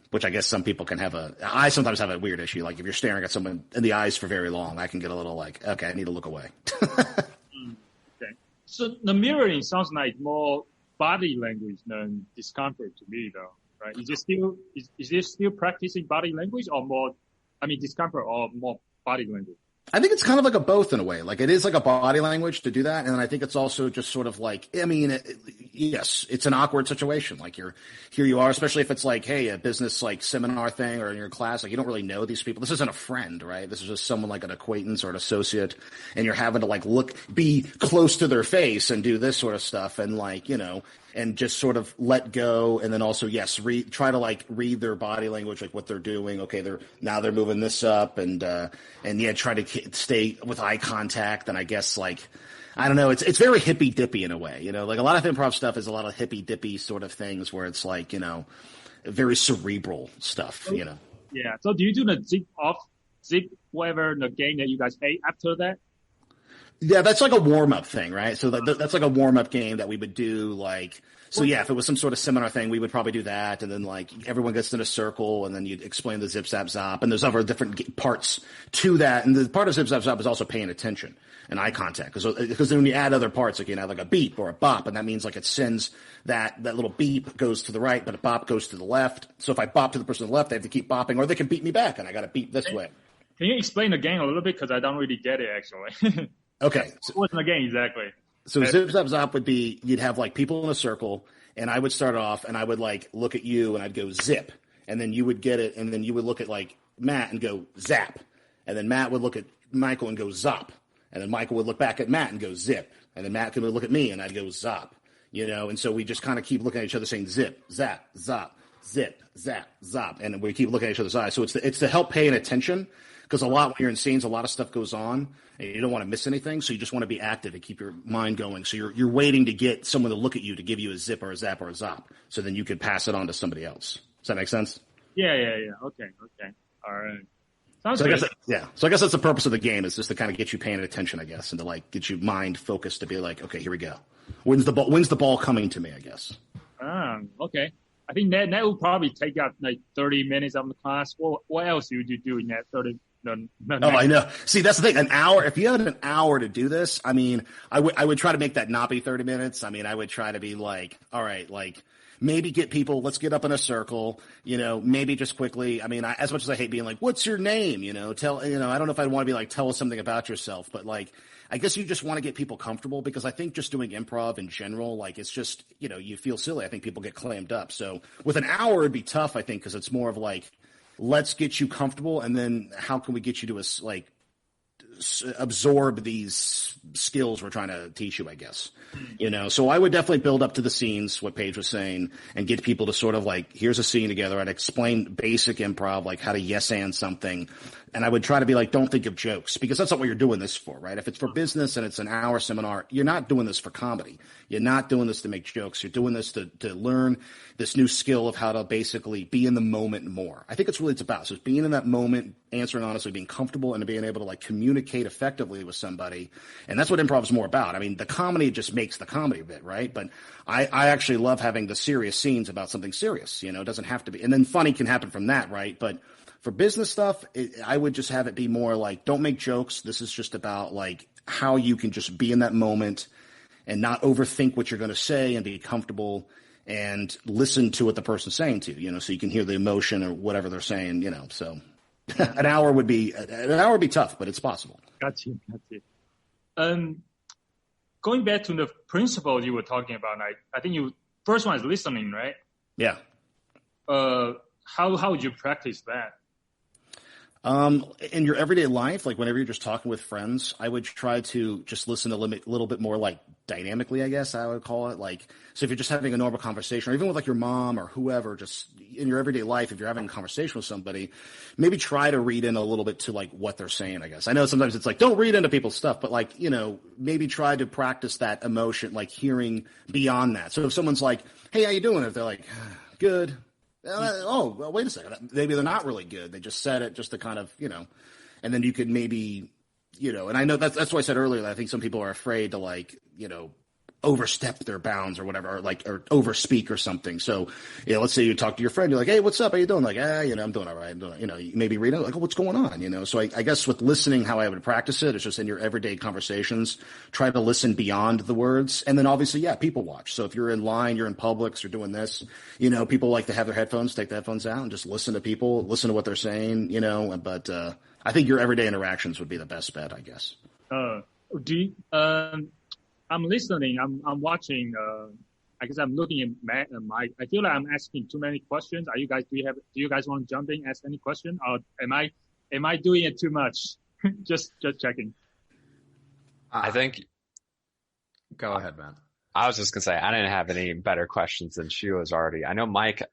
which I guess some people can I sometimes have a weird issue. Like if you're staring at someone in the eyes for very long, I can get a little like, okay, I need to look away. Okay. So the mirroring sounds like more body language than discomfort to me though, right? Is it still practicing body language or more, discomfort or more body language? I think it's kind of like a both in a way. Like it is like a body language to do that. And then I think it's also just sort of like, yes, it's an awkward situation. Like here you are, especially if it's like, hey, a business like seminar thing or in your class, like you don't really know these people. This isn't a friend, right? This is just someone like an acquaintance or an associate. And you're having to like be close to their face and do this sort of stuff. And like, and just sort of let go. And then also, yes, try to like read their body language, like what they're doing. Okay. They're moving this up and try to stay with eye contact. And I guess like, I don't know, it's very hippy dippy in a way, like a lot of improv stuff is a lot of hippy dippy sort of things where it's like, very cerebral stuff, Yeah. So do you do the zip, whatever the game that you guys hate after that? Yeah, that's like a warm-up thing, right? So that's like a warm-up game that we would do, like, so yeah, if it was some sort of seminar thing, we would probably do that, and then like everyone gets in a circle, and then you'd explain the zip, zap, zop, and there's other different parts to that, and the part of zip, zap, zop is also paying attention and eye contact, because then when you add other parts, like you can add like a beep or a bop, and that means like it sends that little beep goes to the right, but a bop goes to the left. So if I bop to the person on the left, they have to keep bopping, or they can beat me back, and I got to beep this way. Can you explain the game a little bit, because I don't really get it actually. Okay. What's the game exactly? So zip, zap, zop would be, you'd have like people in a circle, and I would start off, and I would like look at you, and I'd go zip, and then you would get it, and then you would look at like Matt and go zap, and then Matt would look at Michael and go zop, and then Michael would look back at Matt and go zip, and then Matt would look at me, and I'd go zop, and so we just kind of keep looking at each other saying zip, zap, zop, zip, zap, zop, and we keep looking at each other's eyes. So it's to help paying attention. Because a lot, when you're in scenes, a lot of stuff goes on, and you don't want to miss anything, so you just want to be active and keep your mind going. So you're waiting to get someone to look at you to give you a zip or a zap or a zop, so then you could pass it on to somebody else. Does that make sense? Yeah. Okay. All right. Sounds so good. So I guess that's the purpose of the game, is just to kind of get you paying attention, I guess, and to like get you mind focused to be like, okay, here we go. When's the ball coming to me, I guess. Okay. I think that will probably take up like 30 minutes of the class. What else would you do in that 30? No, I know. See, that's the thing. An hour. If you had an hour to do this, I mean, I would try to make that not be 30 minutes. I mean, I would try to be like, all right, like maybe get people. Let's get up in a circle. Maybe just quickly. I mean, as much as I hate being like, "What's your name?" Tell. I don't know if I'd want to be like, tell us something about yourself, but like, I guess you just want to get people comfortable, because I think just doing improv in general, like it's just, you feel silly. I think people get clammed up. So with an hour, it'd be tough. I think because it's more of like let's get you comfortable, and then how can we get you to absorb these skills we're trying to teach you, I guess. So I would definitely build up to the scenes, what Paige was saying, and get people to sort of here's a scene together. I'd explain basic improv, like how to yes and something. And I would try to be don't think of jokes, because that's not what you're doing this for, right? If it's for business and it's an hour seminar, you're not doing this for comedy. You're not doing this to make jokes. You're doing this to learn this new skill of how to basically be in the moment more. I think it's really it's about. So it's being in that moment, answering honestly, being comfortable, and being able to communicate effectively with somebody. And that's what improv is more about. I mean, the comedy just makes the comedy bit, right? But I actually love having the serious scenes about something serious. It doesn't have to be. And then funny can happen from that, right? But for business stuff, I would just have it be more don't make jokes. This is just about how you can just be in that moment and not overthink what you're going to say, and be comfortable and listen to what the person's saying to you, so you can hear the emotion or whatever they're saying, so an hour would be tough, but it's possible. Got you. Going back to the principles you were talking about, I think first one is listening, right? Yeah. How would you practice that? In your everyday life, whenever you're just talking with friends, I would try to just listen a little bit more dynamically, I guess I would call it. So if you're just having a normal conversation, or even with your mom or whoever, just in your everyday life, if you're having a conversation with somebody, maybe try to read in a little bit to what they're saying, I guess. I know sometimes it's don't read into people's stuff, but maybe try to practice that emotion, hearing beyond that. So if someone's hey, how you doing? If they're good. Oh, well, wait a second. Maybe they're not really good. They just said it just to kind of, and then you could maybe, and I know that's why I said earlier that I think some people are afraid to overstep their bounds or whatever, or overspeak or something. So, let's say you talk to your friend, you're hey, what's up? How you doing? I'm doing all right. I'm doing, maybe read it, oh, what's going on? So I guess with listening, how I would practice it is just in your everyday conversations, try to listen beyond the words. And then obviously, people watch. So if you're in line, you're in Publix, you're doing this, people like to have their headphones, take the headphones out and just listen to people, listen to what they're saying, but, I think your everyday interactions would be the best bet, I guess. I'm listening. I'm watching. I guess I'm looking at my. I feel like I'm asking too many questions. Do you guys want to jump in, ask any question, or am I doing it too much? just checking. I think. Go ahead, man. I was just gonna say I didn't have any better questions than she was already. I know Mike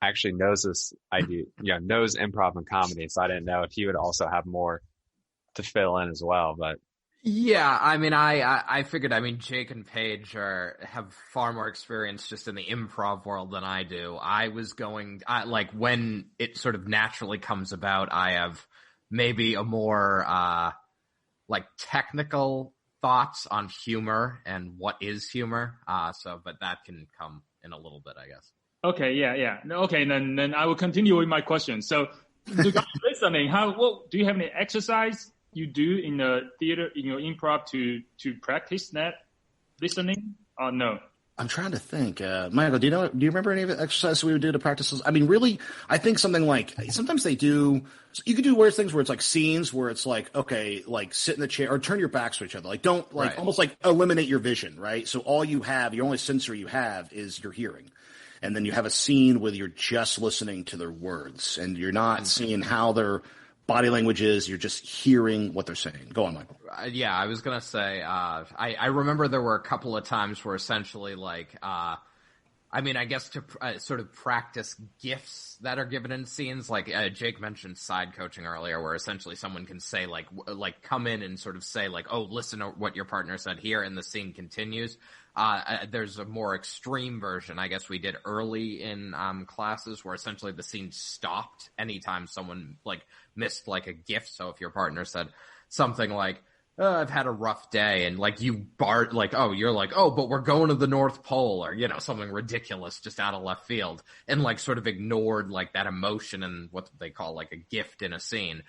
actually knows this idea, knows improv and comedy, so I didn't know if he would also have more to fill in as well, but. Yeah, I mean, I figured, Jake and Paige have far more experience just in the improv world than I do. I was when it sort of naturally comes about, I have maybe a more, technical thoughts on humor and what is humor. But that can come in a little bit, I guess. Okay, yeah. Okay, then I will continue with my question. So, listening, do you have any exercise you do in the theater, in your improv to practice that listening or no? I'm trying to think. Michael, do you remember any of the exercises we would do to practice this? I mean, really, I think something sometimes they do, you could do weird things where it's scenes where it's okay, sit in the chair or turn your backs to each other. Don't right. Almost eliminate your vision, right? So all you have, your only sensory you have is your hearing. And then you have a scene where you're just listening to their words and you're not seeing how their body language is, you're just hearing what they're saying. Go on, Michael. Yeah, I was going to say, I remember there were a couple of times where essentially I guess to sort of practice gifts that are given in scenes, Jake mentioned side coaching earlier, where essentially someone can say come in and sort of say oh, listen to what your partner said here, and the scene continues. There's a more extreme version, I guess we did early in classes, where essentially the scene stopped anytime someone missed a gift. So if your partner said something I've had a rough day, and you but we're going to the North Pole, or something ridiculous just out of left field, and sort of ignored that emotion and what they call a gift in a scene,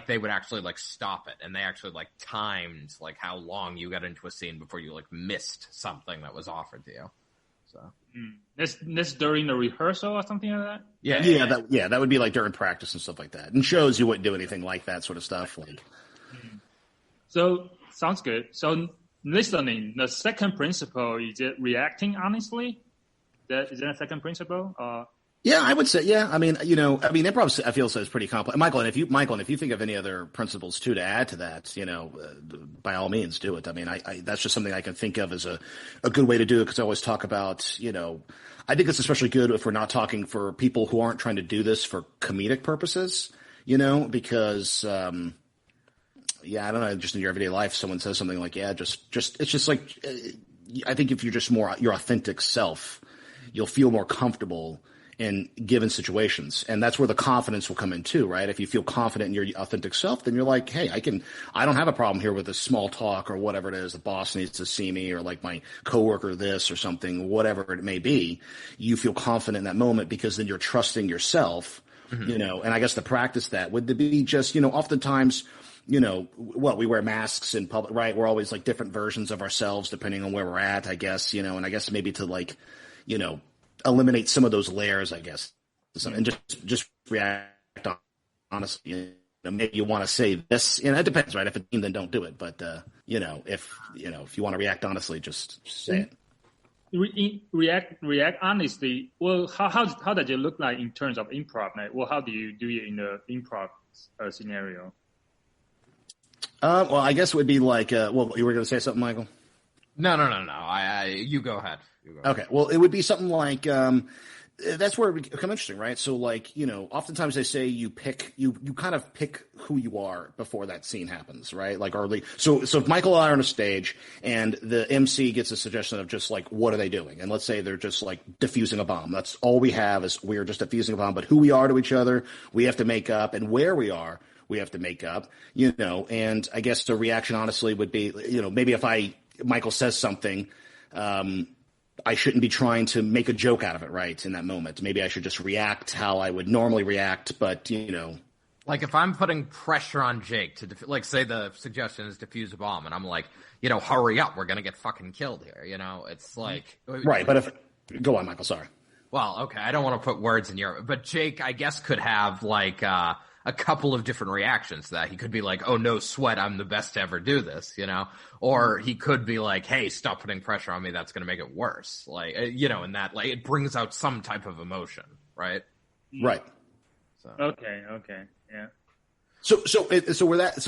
they would actually stop it, and they actually timed how long you got into a scene before you missed something that was offered to you. So this during the rehearsal or something like that. Yeah, that would be during practice and stuff like that. And shows you wouldn't do anything like that sort of stuff. So sounds good. So listening, the second principle is it reacting honestly? Is that a second principle? Yeah, I would say, yeah. Improv, I feel, is pretty complex. Michael, and if you think of any other principles too to add to that, by all means do it. I mean, I that's just something I can think of as a good way to do it, because I always talk about, I think it's especially good if we're not talking for people who aren't trying to do this for comedic purposes, because, I don't know, just in your everyday life, someone says something like, it's just like, I think if you're just more your authentic self, you'll feel more comfortable in given situations. And that's where the confidence will come in too, right? If you feel confident in your authentic self, then you're like, hey, I don't have a problem here with this small talk or whatever it is. The boss needs to see me, or like my coworker this or something, whatever it may be. You feel confident in that moment because then you're trusting yourself, and I guess to practice that would be just, oftentimes, we wear masks in public, right? We're always like different versions of ourselves depending on where we're at, I guess, and I guess maybe to like, eliminate some of those layers, I guess, and just react honestly. Maybe you want to say this, it depends, right? If it's then don't do it. But if you want to react honestly, just say it. React honestly. Well, how does it look like in terms of improv? Like, well, how do you do it in the improv scenario? Well, I guess it would be like, you were going to say something, Michael? No. You go ahead. Okay. Well, it would be something like, that's where it would become interesting, right? So like, oftentimes they say you kind of pick who you are before that scene happens, right? Like early. So if Michael and I are on a stage and the MC gets a suggestion of just like, what are they doing? And let's say they're just like diffusing a bomb. That's all we have is we're just diffusing a bomb, but who we are to each other, we have to make up, and where we are, we have to make up, and I guess the reaction honestly would be, maybe if Michael says something, I shouldn't be trying to make a joke out of it, right, in that moment. Maybe I should just react how I would normally react, but, Like if I'm putting pressure on Jake to, say the suggestion is defuse a bomb, and I'm like, hurry up, we're going to get fucking killed here, It's like... Right, but go on, Michael, sorry. Well, okay, I don't want to put words in your... But Jake, I guess, could have, like, a couple of different reactions to that. He could be like, oh, no sweat, I'm the best to ever do this, Or he could be like, hey, stop putting pressure on me, that's going to make it worse. Like, and that, like, it brings out some type of emotion, right? Right. So. Okay, yeah. So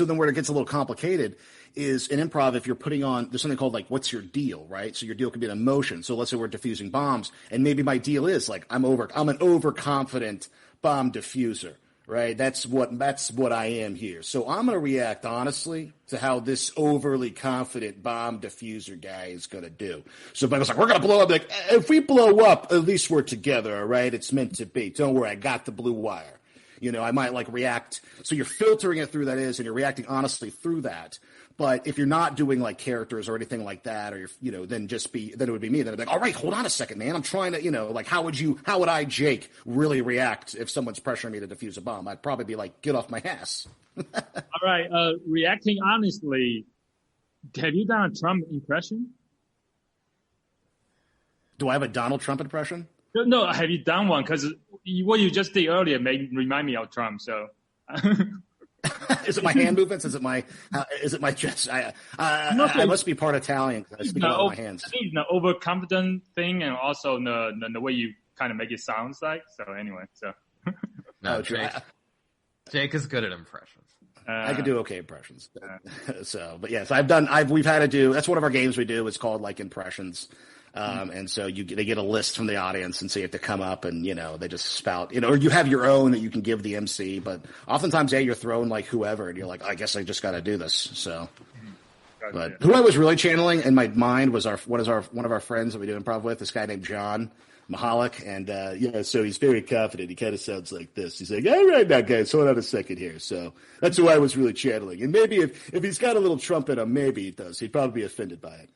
then where it gets a little complicated is in improv, if you're putting on, there's something called like, what's your deal, right? So your deal could be an emotion. So let's say we're diffusing bombs, and maybe my deal is like, I'm an overconfident bomb diffuser. Right. That's what I am here. So I'm going to react honestly to how this overly confident bomb diffuser guy is going to do. So if I was like, we're going to blow up, like, if we blow up, at least we're together. All right. It's meant to be. Don't worry. I got the blue wire. I might like react. So you're filtering it through that and you're reacting honestly through that. But if you're not doing like characters or anything like that, or then it would be me. Then I'd be like, all right, hold on a second, man. I'm trying to, like, how would I, Jake, really react if someone's pressuring me to defuse a bomb? I'd probably be like, get off my ass. All right. Reacting honestly. Have you done a Trump impression? Do I have a Donald Trump impression? No. Have you done one? Because what you just did earlier remind me of Trump. So. Is it my hand movements? Is it my chest? I must be part Italian because I speak with my hands. I think it's an overconfident thing, and also the way you kind of make it sounds like. So anyway, no, Jake is good at impressions. I can do okay impressions. But yes, we've had to do. That's one of our games we do. It's called like impressions. And so they get a list from the audience, and so you have to come up and, they just spout, or you have your own that you can give the MC, but oftentimes, you're throwing like whoever, and you're like, I guess I just got to do this. So, but who I was really channeling in my mind was one of our friends that we do improv with, this guy named John Mahalik. And, so he's very confident. He kind of sounds like this. He's like, all right, now guys, hold on a second here. So that's who I was really channeling. And maybe if he's got a little Trump in him, maybe he does. He'd probably be offended by it.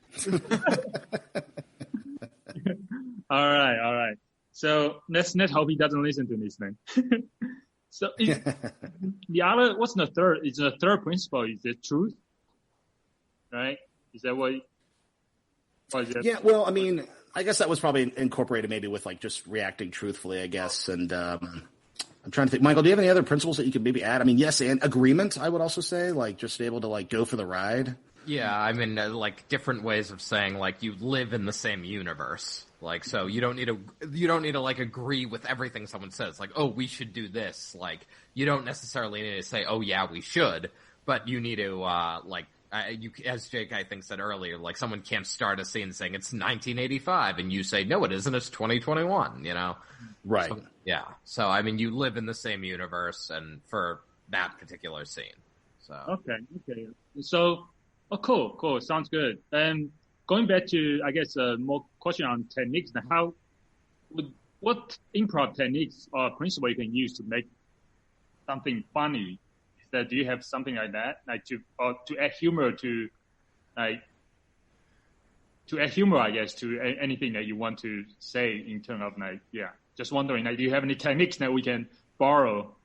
All right. So let's hope he doesn't listen to this thing. So what's the third? It's the third principle. Is the truth, right? Is that what is that? Yeah. Well, I mean, I guess that was probably incorporated maybe with like just reacting truthfully, I guess. And I'm trying to think. Michael, do you have any other principles that you could maybe add? I mean, yes, and agreement. I would also say like just able to like go for the ride. Yeah, I mean, like different ways of saying like you live in the same universe. Like, so you don't need to like agree with everything someone says. Like, oh, we should do this. Like, you don't necessarily need to say, oh yeah, we should, but you need to, as Jake, I think, said earlier, like someone can't start a scene saying it's 1985 and you say, no, it isn't, it's 2021, you know? Right. So, yeah. So, I mean, you live in the same universe and for that particular scene. So. Okay. So, cool. Sounds good. And going back to, I guess, more question on techniques. Now, what improv techniques or principle you can use to make something funny? Do you have something like that, like to add humor to, I guess, to anything that you want to say in terms of just wondering, do you have any techniques that we can borrow?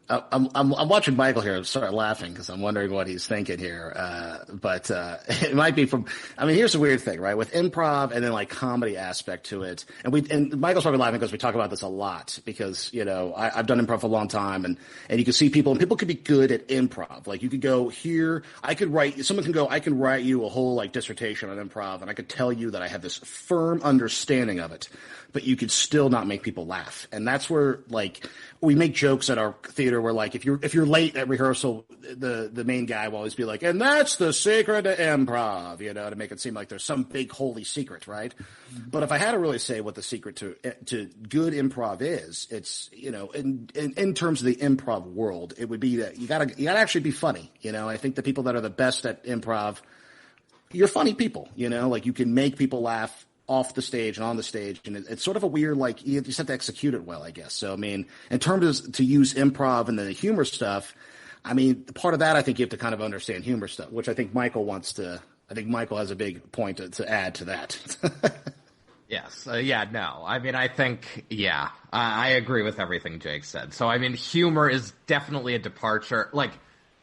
I'm watching Michael here. I'm start laughing because I'm wondering what he's thinking here. But it might be from. I mean, here's the weird thing, right? With improv and then like comedy aspect to it, and Michael's probably laughing because we talk about this a lot because I've done improv for a long time, and you can see people, and people could be good at improv. Like you could go here, someone can go, I can write you a whole like dissertation on improv, and I could tell you that I have this firm understanding of it, but you could still not make people laugh, and that's where like we make jokes at our theater where like if you're late at rehearsal, the main guy will always be like, and that's the secret to improv, to make it seem like there's some big holy secret, right? But if I had to really say what the secret to good improv is, it's in terms of the improv world, it would be that you gotta actually be funny. I think the people that are the best at improv, you're funny people. Like you can make people laugh off the stage and on the stage, and it's sort of a weird, like, you just have to execute it well, I guess. So, I mean, in terms of to use improv and then the humor stuff, I mean, part of that, I think you have to kind of understand humor stuff, which I think Michael has a big point to add to that. Yes. No. I mean, I think, I agree with everything Jake said. So, I mean, humor is definitely a departure. Like,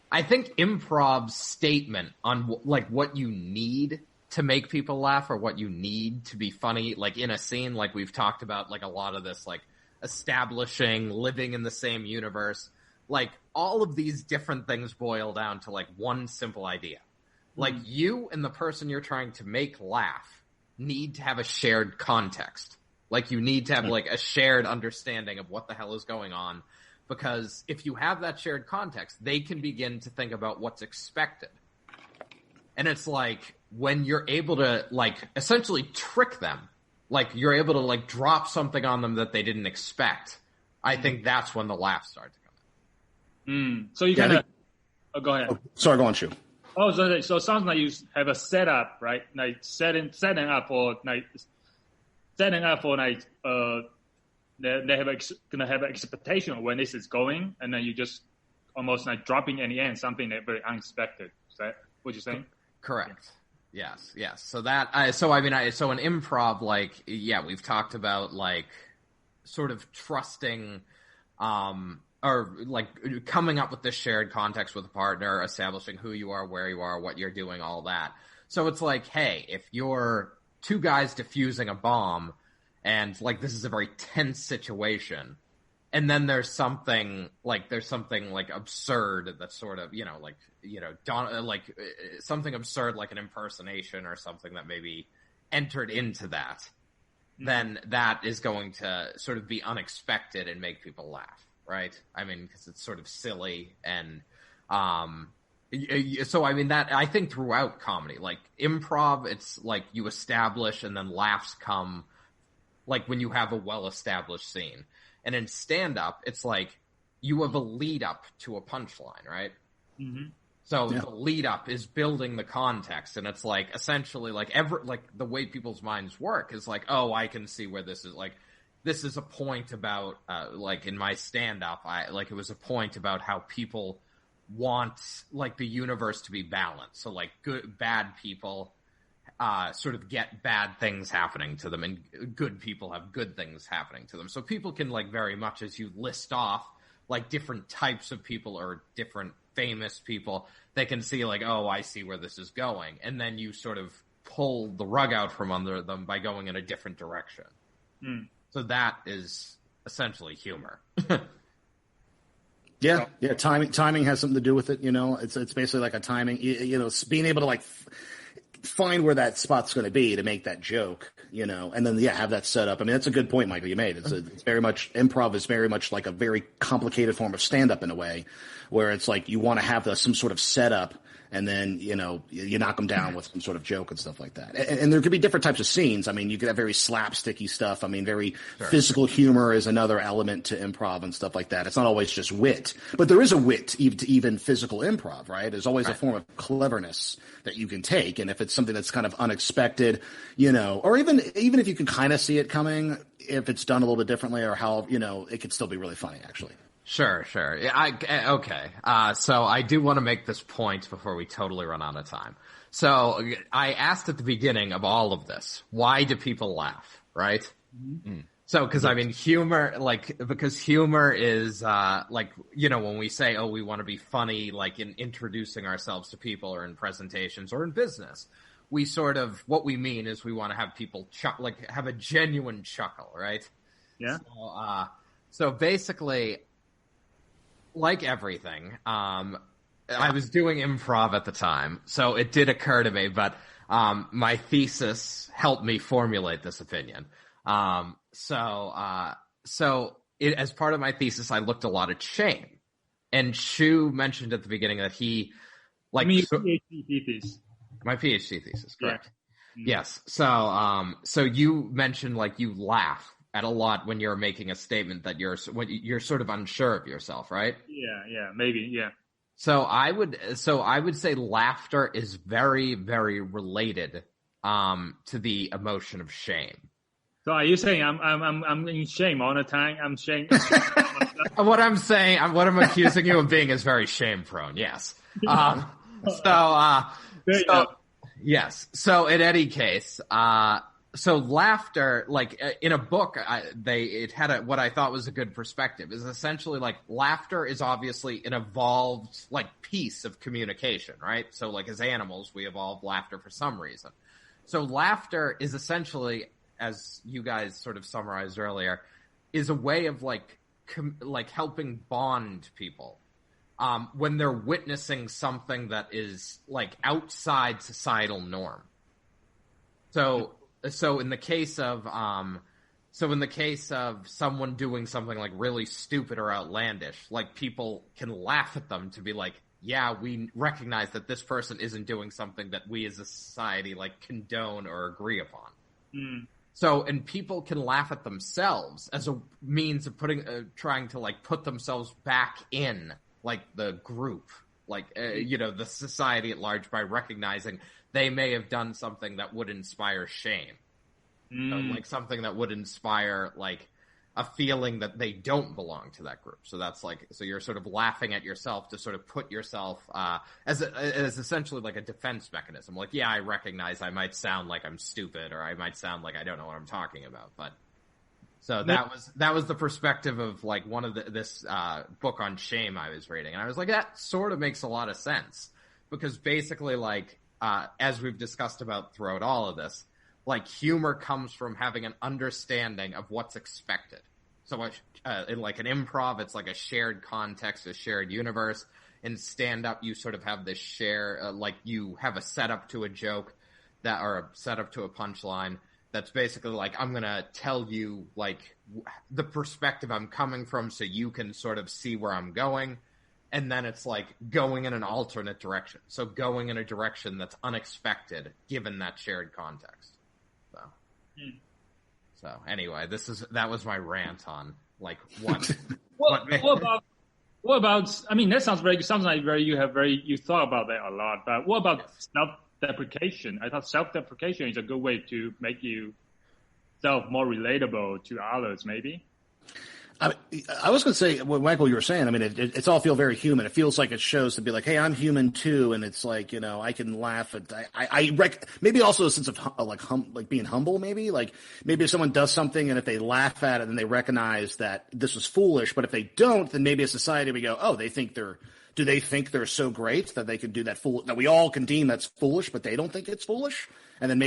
I think improv's statement on, like, what you need to make people laugh or what you need to be funny, like in a scene, like we've talked about, like a lot of this, like establishing, living in the same universe, like all of these different things boil down to like one simple idea. Like you and the person you're trying to make laugh need to have a shared context. Like you need to have like a shared understanding of what the hell is going on, because if you have that shared context, they can begin to think about what's expected. And it's like, when you're able to, like, essentially trick them, like, you're able to, like, drop something on them that they didn't expect, I think that's when the laughs start to come in. So you kind of... Oh, go ahead. Oh, sorry, go on, Shu. Oh, so it sounds like you have a setup, right? Like, setting up for, they have gonna have an expectation of when this is going, and then you just almost like dropping at the end something that very unexpected. Is that what you're saying? Correct. Yes. So so in improv, like, we've talked about like sort of trusting, or like coming up with this shared context with a partner, establishing who you are, where you are, what you're doing, all that. So it's like, hey, if you're two guys defusing a bomb and like this is a very tense situation, and then there's something like absurd that's sort of, something absurd like an impersonation or something that maybe entered into that, then that is going to sort of be unexpected and make people laugh, right? I mean, because it's sort of silly and, so I mean that, I think throughout comedy, like improv, it's like you establish and then laughs come like when you have a well-established scene. And in stand-up, it's like you have a lead-up to a punchline, right? Mm-hmm. So the lead-up is building the context, and it's like essentially like the way people's minds work is like, oh, I can see where this is. Like, this is a point about like in my stand-up, it was a point about how people want like the universe to be balanced. So like bad people sort of get bad things happening to them, and good people have good things happening to them. So people can, like, very much, as you list off, like, different types of people or different famous people, they can see, like, oh, I see where this is going. And then you sort of pull the rug out from under them by going in a different direction. So that is essentially humor. Yeah. Timing has something to do with it, It's basically like a timing, being able to, like... find where that spot's going to be to make that joke, and then have that set up. I mean, that's a good point, Michael, you made. It's very much, improv is very much like a very complicated form of stand-up in a way, where it's like you want to have some sort of setup, and then, you knock them down with some sort of joke and stuff like that. And there could be different types of scenes. I mean, you could have very slapsticky stuff. I mean, very physical humor is another element to improv and stuff like that. It's not always just wit, but there is a wit to even physical improv, right? There's always a form of cleverness that you can take. And if it's something that's kind of unexpected, or even if you can kind of see it coming, if it's done a little bit differently or how, it could still be really funny, actually. Sure. Yeah, okay. So I do want to make this point before we totally run out of time. So I asked at the beginning of all of this, why do people laugh, right? Mm-hmm. So, because I mean, humor, because humor is, when we say, we want to be funny, like in introducing ourselves to people or in presentations or in business, we sort of, what we mean is we want to have people have a genuine chuckle, right? Yeah. So basically, like everything, I was doing improv at the time, so it did occur to me, but my thesis helped me formulate this opinion. So as part of my thesis, I looked a lot at shame. And Shu mentioned at the beginning that he, PhD thesis. My PhD thesis, correct? Yeah. Mm-hmm. Yes. So you mentioned you laugh at a lot when you're making a statement that you're sort of unsure of yourself, right? Yeah, maybe, yeah. So I would say laughter is very, very related to the emotion of shame. So are you saying I'm in shame all the time? I'm shame. What I'm accusing you of being is very shame prone. Yes. Yes. So in any case, so laughter, in a book, it had what I thought was a good perspective, is essentially laughter is obviously an evolved piece of communication, right? So as animals, we evolved laughter for some reason. So laughter is essentially, as you guys sort of summarized earlier, is a way of helping bond people when they're witnessing something that is outside societal norm. So in the case of someone doing something really stupid or outlandish, people can laugh at them to be yeah, we recognize that this person isn't doing something that we as a society condone or agree upon. Mm. So, and people can laugh at themselves as a means of trying to put themselves back in the group, the society at large, by recognizing they may have done something that would inspire shame. Mm. So, something that would inspire a feeling that they don't belong to that group. So that's so you're sort of laughing at yourself to sort of put yourself as essentially a defense mechanism. Yeah, I recognize I might sound like I'm stupid, or I might sound like I don't know what I'm talking about. But so that was the perspective of one of this book on shame I was reading, and I was that sort of makes a lot of sense, because basically as we've discussed about throughout all of this, humor comes from having an understanding of what's expected. So in an improv, it's a shared context, a shared universe. In stand-up, you sort of have this you have a setup to a joke or a setup to a punchline that's basically I'm going to tell you the perspective I'm coming from so you can sort of see where I'm going. And then it's going in an alternate direction. So going in a direction that's unexpected given that shared context. So anyway, that was my rant on what. What about? I mean, that sounds like you thought about that a lot. But what about self-deprecation? I thought self-deprecation is a good way to make yourself more relatable to others, maybe. I was going to say what Michael, you were saying. I mean, it's all feel very human. It feels like it shows to be hey, I'm human too, and it's I can laugh at. Maybe also a sense of being humble. Maybe maybe if someone does something and if they laugh at it, then they recognize that this is foolish. But if they don't, then maybe as society we go, do they think they're so great that they can do that that we all can deem that's foolish, but they don't think it's foolish? And then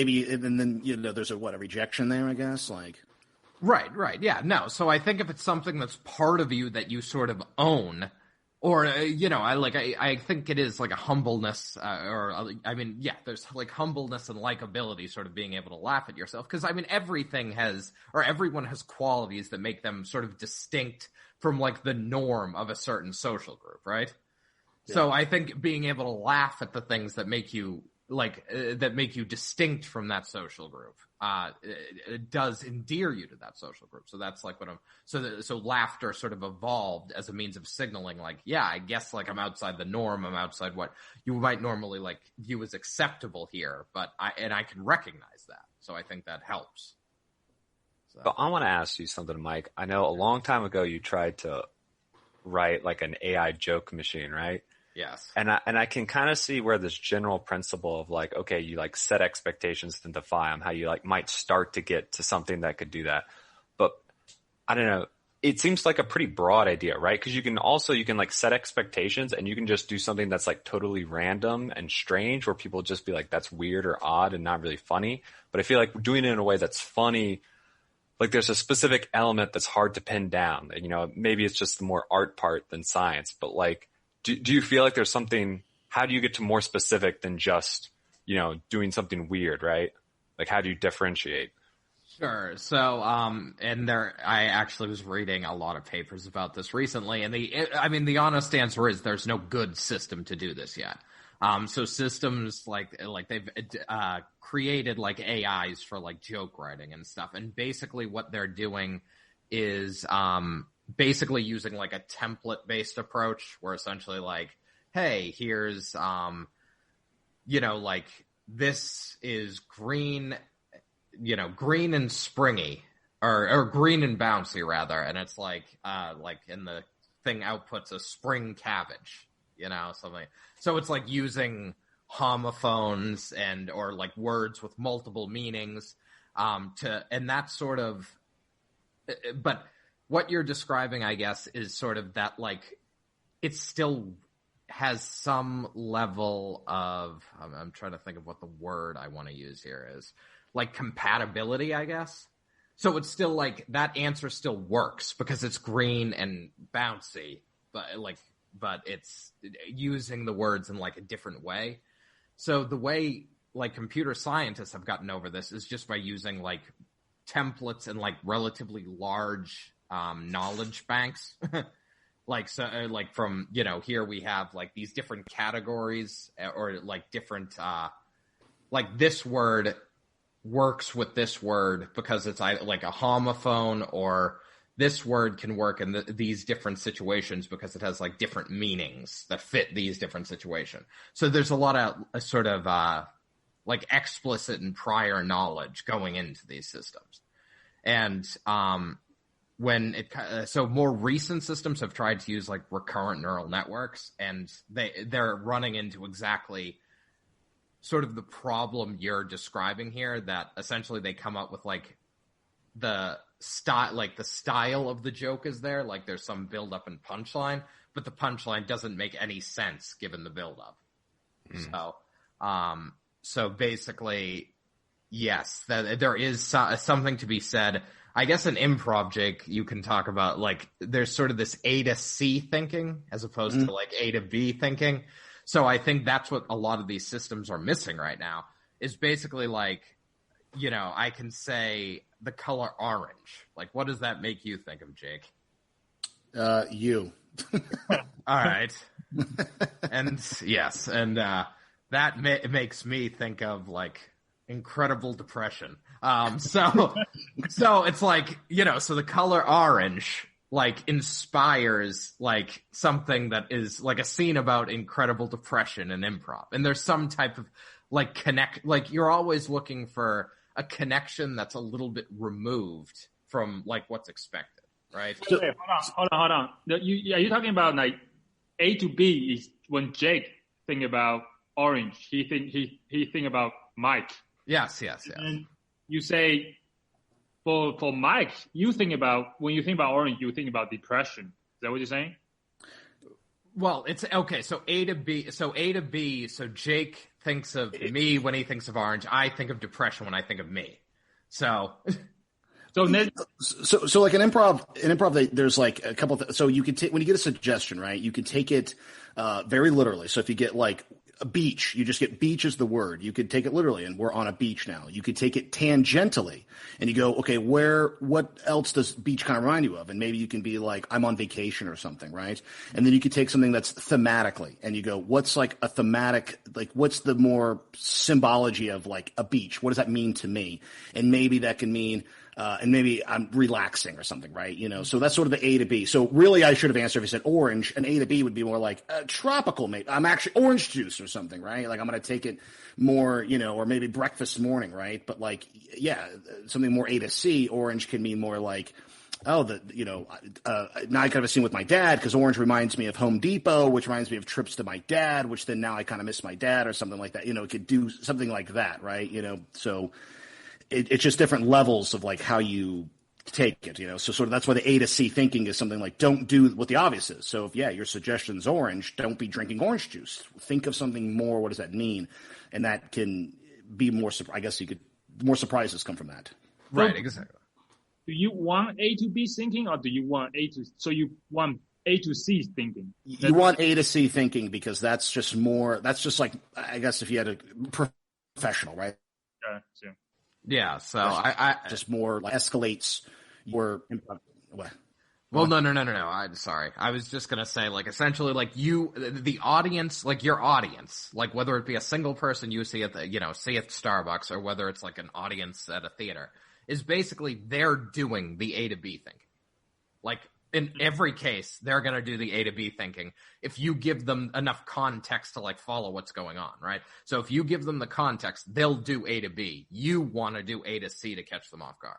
there's a rejection there, I guess, Right. Yeah, no. So I think if it's something that's part of you that you sort of own, Or, I think it is like a humbleness, there's like humbleness and likability sort of being able to laugh at yourself. Because, everyone has qualities that make them sort of distinct from like the norm of a certain social group, right? Yeah. So I think being able to laugh at the things that make you distinct from that social group, it does endear you to that social group. So that's like so laughter sort of evolved as a means of signaling like, yeah, I guess like I'm outside the norm. I'm outside what you might normally like view as acceptable here, but I can recognize that. So I think that helps. So I want to ask you something, Mike. I know a long time ago you tried to write like an AI joke machine, right? Yes. And I can kind of see where this general principle of like, okay, you like set expectations and defy them, how you like might start to get to something that could do that. But I don't know. It seems like a pretty broad idea, right? Because you can like set expectations and you can just do something that's like totally random and strange where people just be like, that's weird or odd and not really funny. But I feel like doing it in a way that's funny, like there's a specific element that's hard to pin down. And, maybe it's just the more art part than science, but like, do you feel like there's something, how do you get to more specific than just, doing something weird, right? Like, how do you differentiate? Sure. So, I actually was reading a lot of papers about this recently, and the honest answer is there's no good system to do this yet. So systems like they've created like AIs for like joke writing and stuff, and basically what they're doing is basically using like a template-based approach where essentially like, hey, here's, like this is green, green and springy or green and bouncy rather. And it's like in the thing outputs a spring cabbage, something. So it's like using homophones or like words with multiple meanings, and that sort of, but what you're describing, I guess, is sort of that, like, it still has some level of, I'm trying to think of what the word I want to use here is, like compatibility, I guess. So it's still like, that answer still works because it's green and bouncy, but it's using the words in like a different way. So the way like computer scientists have gotten over this is just by using like templates and like relatively large knowledge banks. like from, here we have like these different categories or like different, like this word works with this word because it's like a homophone, or this word can work in these different situations because it has like different meanings that fit these different situations. So there's a lot of sort of like explicit and prior knowledge going into these systems. And so more recent systems have tried to use like recurrent neural networks, and they're running into exactly sort of the problem you're describing here, that essentially they come up with like the style of the joke is there, like there's some build up and punchline, but the punchline doesn't make any sense given the build up. So basically, yes, there is something to be said. I guess in improv, Jake, you can talk about like there's sort of this A to C thinking as opposed to like A to B thinking. So I think that's what a lot of these systems are missing right now, is basically like, I can say the color orange. Like, what does that make you think of, Jake? You. All right. And yes. And that makes me think of like incredible depression. So it's like, so the color orange like inspires like something that is like a scene about incredible depression and improv. And there's some type of like like you're always looking for a connection that's a little bit removed from like what's expected, right? Wait, hold on. Are you talking about like A to B is when Jake think about orange, he think about Mike. Yes. And you say for Mike, when you think about orange, you think about depression. Is that what you're saying? Well, it's okay. So A to B. So Jake thinks of me when he thinks of orange. I think of depression when I think of me. So So so like an improv, there's like a couple. So you can take when you get a suggestion, right? You can take it very literally. So if you get like a beach, you just get beach as the word. You could take it literally, and we're on a beach now. You could take it tangentially, and you go, okay, what else does beach kind of remind you of? And maybe you can be like, I'm on vacation or something, right? And then you could take something that's thematically, and you go, what's like a thematic, like what's the more symbology of like a beach? What does that mean to me? And maybe that can mean, and maybe I'm relaxing or something, right? You know, so that's sort of the A to B. So really I should have answered if you said orange. An A to B would be more like tropical, maybe. I'm actually orange juice or something, right? Like I'm going to take it more, you know, or maybe breakfast morning, right? But like, yeah, something more A to C. Orange can mean more like, now I kind of a scene with my dad because orange reminds me of Home Depot, which reminds me of trips to my dad, which then now I kind of miss my dad or something like that. You know, it could do something like that, right? You know, so it's just different levels of like how you take it, you know. So sort of that's why the A to C thinking is something like don't do what the obvious is. So if your suggestion's orange, don't be drinking orange juice. Think of something more. What does that mean? And that can be more. I guess more surprises come from that. Right. Exactly. Do you want A to B thinking, or do you want So you want A to C thinking? You want A to C thinking because that's just more. That's just like I guess if you had a professional, right? Yeah. Yeah, so I just more like escalates your what? Well, no. I'm sorry. I was just gonna say, like, essentially, like the audience, like your audience, like whether it be a single person you see at see at Starbucks, or whether it's like an audience at a theater, is basically they're doing the A to B thinking. Like in every case, they're gonna do the A to B thinking if you give them enough context to like follow what's going on, right? So if you give them the context, they'll do A to B. You want to do A to C to catch them off guard.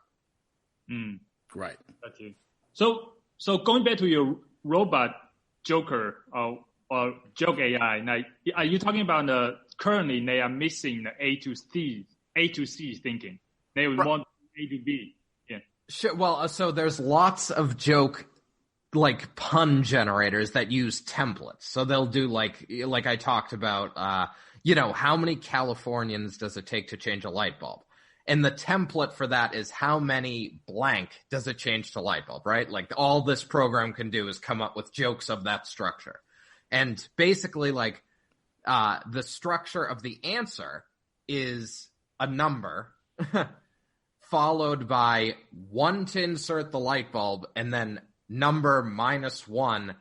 Right. Got you. So going back to your robot Joker or joke AI, now, are you talking about currently they are missing the A to C thinking? They would want A to B. Yeah. Sure. Well, so there's lots of joke like pun generators that use templates. So they'll do like I talked about, how many Californians does it take to change a light bulb? And the template for that is how many blank does it change to light bulb, right? Like all this program can do is come up with jokes of that structure. And basically like the structure of the answer is a number followed by 1 to insert the light bulb and then number -1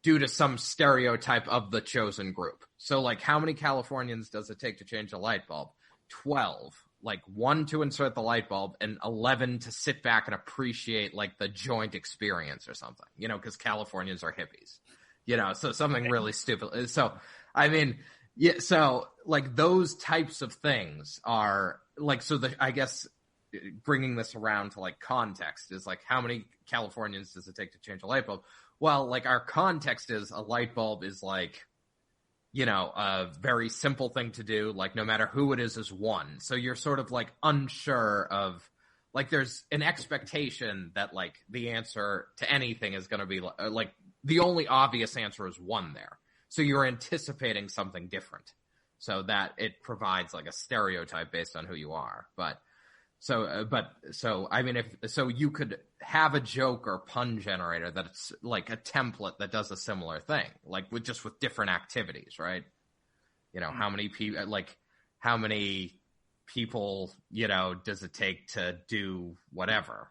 due to some stereotype of the chosen group. So like how many Californians does it take to change a light bulb? 12. Like 1 to insert the light bulb and 11 to sit back and appreciate like the joint experience or something, because Californians are hippies, so something really stupid. So, I mean, yeah, so like those types of things are like, I guess bringing this around to like context is like how many Californians does it take to change a light bulb? Well, like our context is a light bulb is like, a very simple thing to do, like no matter who it is 1. So you're sort of like unsure of, like there's an expectation that like the answer to anything is going to be like the only obvious answer is 1 there. So you're anticipating something different so that it provides like a stereotype based on who you are. So I mean, so you could have a joke or pun generator that's like a template that does a similar thing, like with different activities, right? How many people, does it take to do whatever?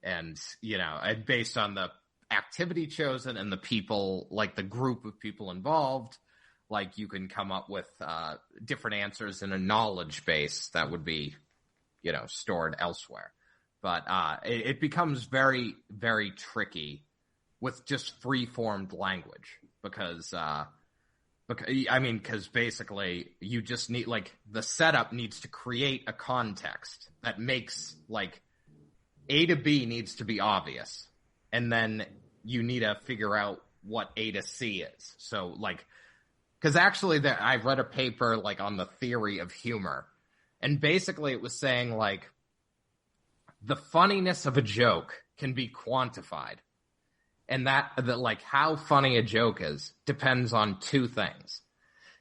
And, and based on the activity chosen and the people, like the group of people involved, like you can come up with different answers in a knowledge base that would be, stored elsewhere. But it becomes very, very tricky with just free-formed language because basically you just need, like, the setup needs to create a context that makes, like, A to B needs to be obvious. And then you need to figure out what A to C is. So, like, because actually I read a paper, like, on the theory of humor. And basically it was saying, like, the funniness of a joke can be quantified. And that like, how funny a joke is depends on 2 things.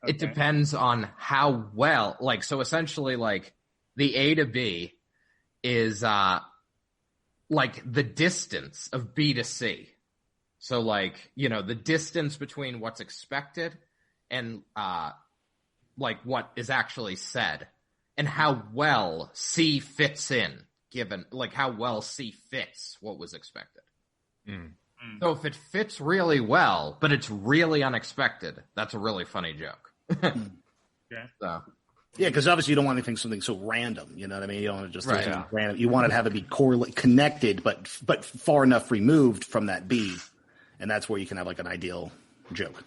Okay. It depends on how well, like, so essentially, like, the A to B is, like the distance of B to C. So like, the distance between what's expected and like what is actually said and how well C fits in, given like how well C fits what was expected. So if it fits really well, but it's really unexpected, that's a really funny joke. Yeah. So. Yeah, because obviously you don't want something so random. You know what I mean? You don't want to just Right, do random. You want it to have it be connected, but far enough removed from that B, and that's where you can have like an ideal joke.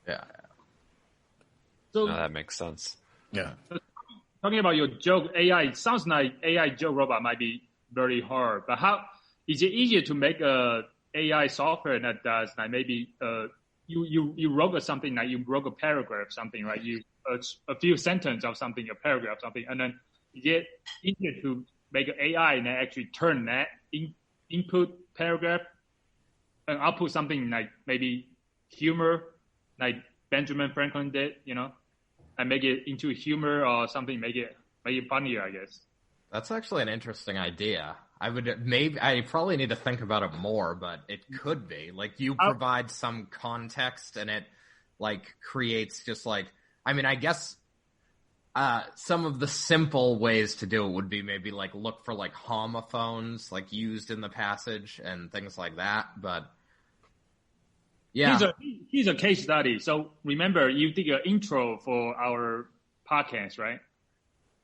Yeah. So No, that makes sense. Yeah. Talking about your joke, AI, it sounds like AI joke robot might be very hard, but how is it easier to make a AI software that does like maybe you wrote something like you wrote a paragraph, something like you a few sentences of something, a paragraph, something, and then is it easier to make an AI and then actually turn that input paragraph and output something like maybe humor, like Benjamin Franklin did, and make it into humor or something, make it funnier, I guess. That's actually an interesting idea. I probably need to think about it more, but it could be like you provide some context and it like creates just like, I guess some of the simple ways to do it would be maybe like look for like homophones like used in the passage and things like that. But yeah, here's a case study. So remember, you did an intro for our podcast, right?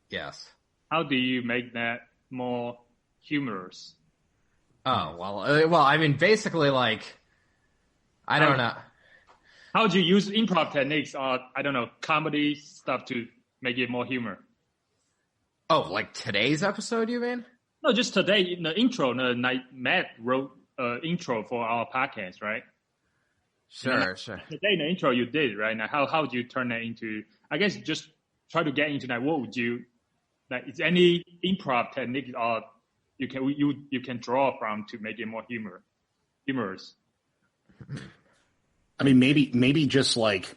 Yes. How do you make that more humorous? Oh, well, basically like, I don't know. How do you use improv techniques or, I don't know, comedy stuff to make it more humor? Oh, like today's episode, you mean? No, just today in the intro, Matt wrote an intro for our podcast, right? Sure. Today in the intro you did, right? Now, how do you turn that into, I guess just try to get into that. What would you, like, is any improv technique or you can draw from to make it more humorous? Maybe just like,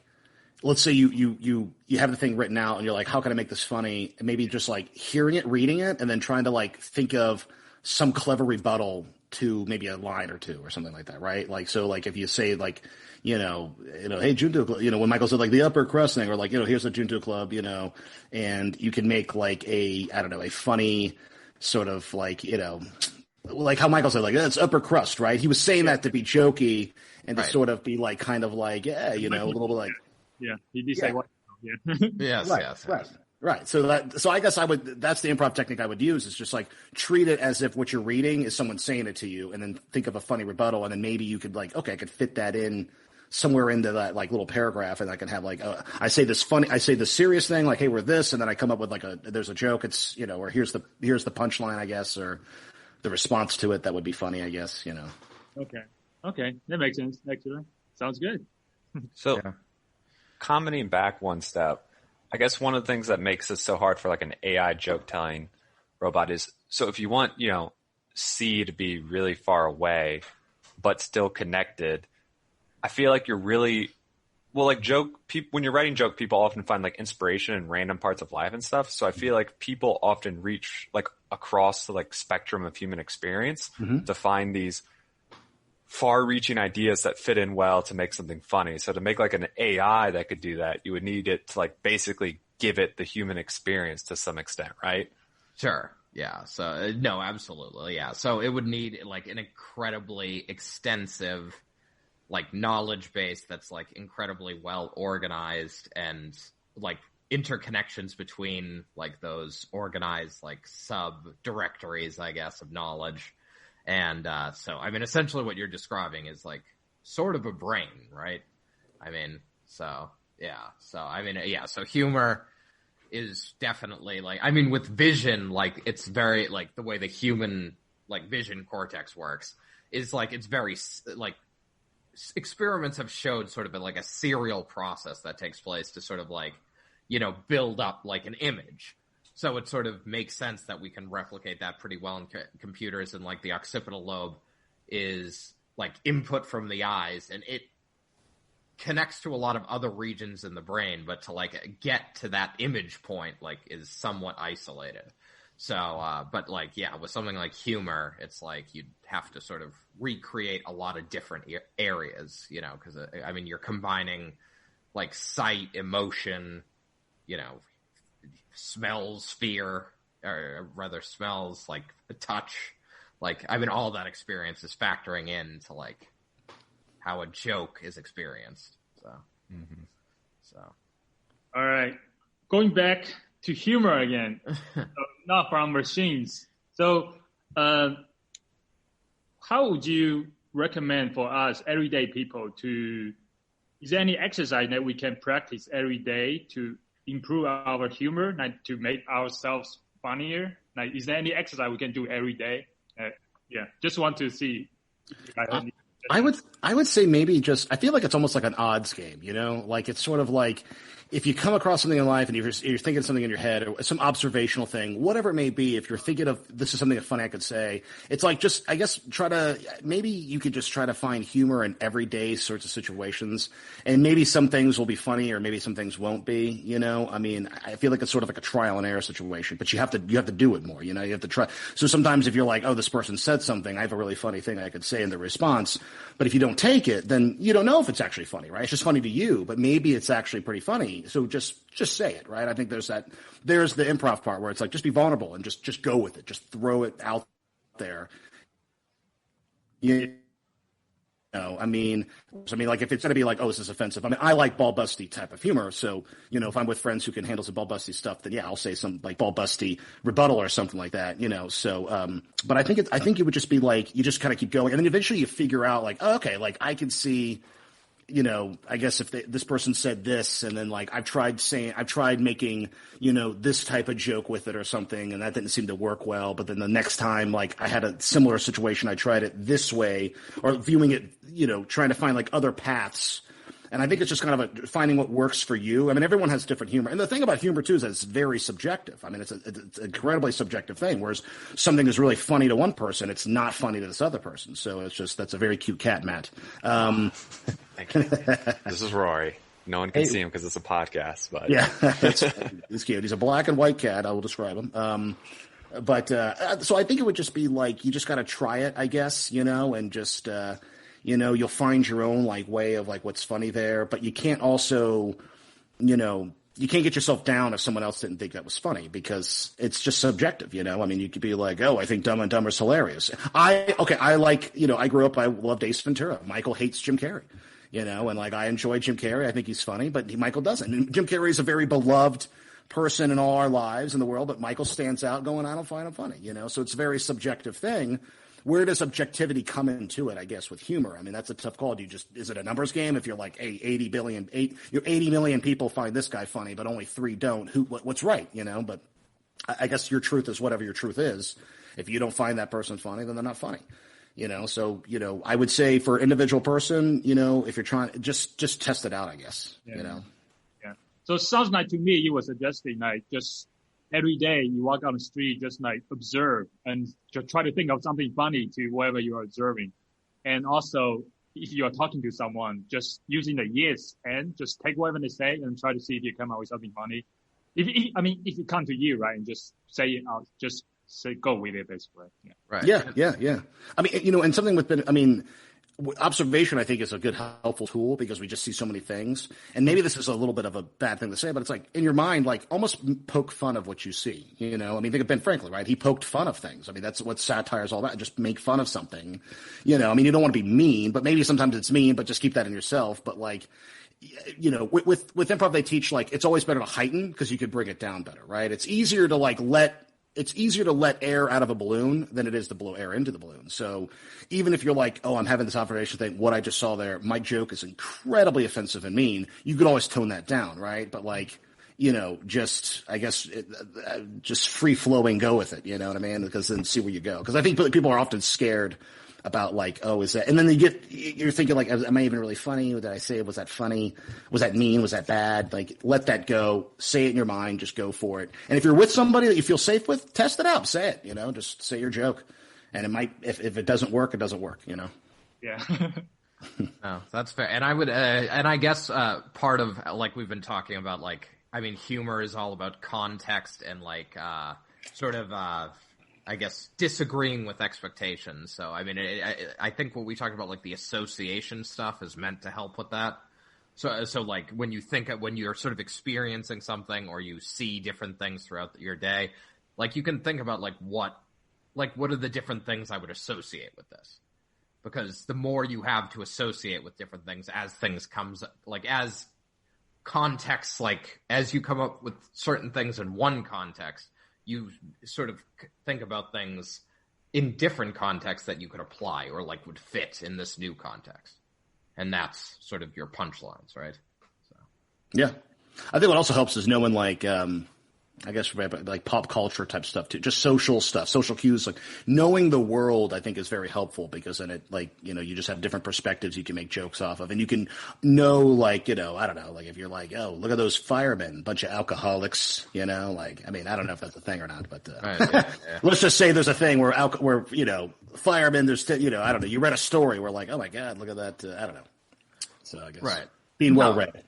let's say you have the thing written out and you're like, how can I make this funny? And maybe just like hearing it, reading it, and then trying to like think of some clever rebuttal to maybe a line or two or something like that, right? Like, so like if you say like, hey, Junto Club, when Michael said like the upper crust thing, or like, here's the Junto Club, and you can make like a funny sort of like, like how Michael said, like, it's upper crust, right? He was saying that to be jokey and to sort of be like, kind of like, a little bit like. Yeah, he did say what? Yeah. Yes, right, yes. Right. So I guess that's the improv technique I would use, is just like treat it as if what you're reading is someone saying it to you, and then think of a funny rebuttal, and then maybe you could like, okay, I could fit that in somewhere into that like little paragraph, and I can have like, I say this serious thing, like, hey, we're this, and then I come up with like there's a joke, it's, or here's the punchline, I guess, or the response to it that would be funny, I guess, Okay. That makes sense, actually. Sounds good. So, commenting back one step, I guess one of the things that makes it so hard for like an AI joke telling robot is, so if you want, C to be really far away, but still connected, I feel like you're really, when you're writing joke, people often find like inspiration in random parts of life and stuff. So I feel like people often reach like across the like spectrum of human experience to find these far-reaching ideas that fit in well to make something funny. So to make like an AI that could do that, you would need it to like basically give it the human experience to some extent, right? Sure. Yeah. So no, absolutely. Yeah. So it would need like an incredibly extensive like knowledge base that's like incredibly well organized, and like interconnections between like those organized like sub directories, I guess, of knowledge. And so, essentially what you're describing is like sort of a brain, right? So humor is definitely like, with vision, like it's very like the way the human like vision cortex works is like, it's very like experiments have showed sort of like a serial process that takes place to sort of like, build up like an image. So it sort of makes sense that we can replicate that pretty well in computers, and like the occipital lobe is like input from the eyes, and it connects to a lot of other regions in the brain, but to like get to that image point like is somewhat isolated. So, but like, yeah, with something like humor, it's like you'd have to sort of recreate a lot of different areas, you know, because I mean, you're combining like sight, emotion, you know, smells, fear, or rather smells, like touch, like, I mean, all that experience is factoring into like how a joke is experienced. So, All right, going back to humor again, not from machines. So, how would you recommend for us everyday people to? Is there any exercise that we can practice every day to improve our humor, like to make ourselves funnier? Like, is there any exercise we can do every day? Yeah, just want to see. I would say maybe just, I feel like it's almost like an odds game, you know, like it's sort of like if you come across something in life and you're thinking something in your head or some observational thing, whatever it may be, if you're thinking of this is something funny I could say, it's like just, I guess, maybe you could just try to find humor in everyday sorts of situations. And maybe some things will be funny or maybe some things won't be, you know, I mean, I feel like it's sort of like a trial and error situation, but you have to do it more, you know, you have to try. So sometimes if you're like, oh, this person said something, I have a really funny thing I could say in the response. But if you don't take it, then you don't know if it's actually funny, right? It's just funny to you, but maybe it's actually pretty funny. So just say it, right? I think there's the improv part where it's like, just be vulnerable and just go with it. Just throw it out there. You know, I mean, like if it's going to be like, oh, this is offensive. I mean, I like ball busty type of humor. So, you know, if I'm with friends who can handle some ball busty stuff, then yeah, I'll say some like ball busty rebuttal or something like that, you know? So, but I think it would just be like, you just kind of keep going. And then eventually you figure out like, oh, okay, like I can see, you know, I guess if this person said this and then like I've tried making, you know, this type of joke with it or something and that didn't seem to work well. But then the next time, like I had a similar situation, I tried it this way or viewing it, you know, trying to find like other paths. And I think it's just kind of finding what works for you. I mean, everyone has different humor. And the thing about humor, too, is that it's very subjective. I mean, it's an incredibly subjective thing, whereas something is really funny to one person, it's not funny to this other person. So it's just, that's a very cute cat, Matt. Thank you. This is Rory. No one can see him because it's a podcast. But yeah, he's cute. He's a black and white cat. I will describe him. So I think it would just be like, you just got to try it, I guess, you know, and just you know, you'll find your own like way of like what's funny there, but you can't also, you know, you can't get yourself down if someone else didn't think that was funny because it's just subjective, you know? I mean, you could be like, oh, I think Dumb and Dumber is hilarious. I like, you know, I grew up, I loved Ace Ventura. Michael hates Jim Carrey, you know, and like I enjoy Jim Carrey. I think he's funny, but Michael doesn't. And Jim Carrey is a very beloved person in all our lives in the world, but Michael stands out going, I don't find him funny, you know? So it's a very subjective thing. Where does objectivity come into it, I guess, with humor? I mean, that's a tough call. Is it a numbers game? If you're like, hey, 80 million people find this guy funny, but only 3 don't, what's right, you know? But I guess your truth is whatever your truth is. If you don't find that person funny, then they're not funny, you know? So, you know, I would say for individual person, you know, if you're trying, just test it out, I guess, you know? Yeah. So it sounds like to me, you were suggesting like just every day you walk on the street, just like observe and just try to think of something funny to whatever you are observing. And also, if you are talking to someone, just using the yes and just take whatever they say and try to see if you come out with something funny. If it comes to you, right, and just say it out, just say, go with it, basically. Yeah. Right. Yeah. I mean, you know, and something observation, I think, is a good, helpful tool because we just see so many things. And maybe this is a little bit of a bad thing to say, but it's like in your mind, like almost poke fun of what you see. You know, I mean, think of Ben Franklin, right? He poked fun of things. I mean, that's what satire is all about. Just make fun of something. You know, I mean, you don't want to be mean, but maybe sometimes it's mean, but just keep that in yourself. But like, you know, with improv, they teach like it's always better to heighten because you could bring it down better, right? It's easier to let air out of a balloon than it is to blow air into the balloon. So even if you're like, oh, I'm having this observation thing, what I just saw there, my joke is incredibly offensive and mean, you could always tone that down, right? But like, you know, just, I guess, just free flowing, go with it, you know what I mean? Because then see where you go. Because I think people are often scared about like, oh, is that, and then you're thinking like, am I even really funny? What did I say? Was that funny? Was that mean? Was that bad? Like, let that go. Say it in your mind. Just go for it. And if you're with somebody that you feel safe with, test it out. Say it, you know, just say your joke. And it might, if it doesn't work, it doesn't work, you know? Yeah. No, that's fair. And I would, and I guess, part of, like we've been talking about, like, I mean, humor is all about context and like, sort of, I guess, disagreeing with expectations. So, I mean, I think what we talked about, like the association stuff, is meant to help with that. So like when you're sort of experiencing something or you see different things throughout your day, like you can think about what are the different things I would associate with this? Because the more you have to associate with different things as things comes, like as contexts, like as you come up with certain things in one context, you sort of think about things in different contexts that you could apply or like would fit in this new context. And that's sort of your punchlines, right? So. Yeah. I think what also helps is knowing I guess like pop culture type stuff too, just social stuff, social cues, like knowing the world, I think is very helpful because then it you just have different perspectives you can make jokes off of, and you can know I don't know, like if you're like, oh, look at those firemen, bunch of alcoholics, I mean, I don't know if that's a thing or not, but right, yeah. Let's just say there's a thing where firemen, there's, I don't know, you read a story where like, oh my God, look at that. I don't know. So I guess being well read.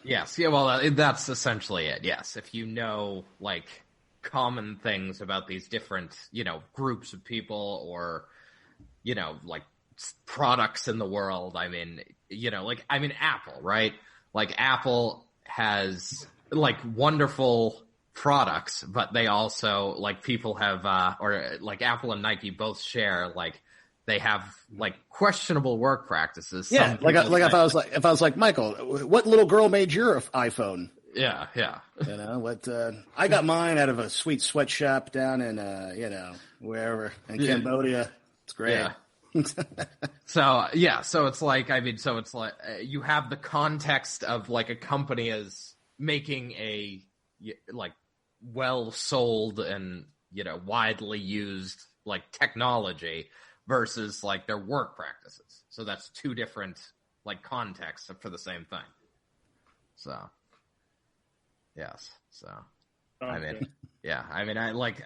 Yes. Yeah. Well, that's essentially it. Yes. If you know like common things about these different, groups of people or, like products in the world. I mean, Apple, right? Like Apple has like wonderful products, but they also like people have, or like Apple and Nike both share like, they have like questionable work practices. Yeah, if I was like Michael, what little girl made your iPhone? Yeah. I got mine out of a sweet sweatshop down in wherever in Cambodia. It's great. Yeah. So it's like you have the context of like a company is making a like well sold and widely used like technology versus like their work practices. So that's two different like contexts for the same thing. So, yes. So, okay. I like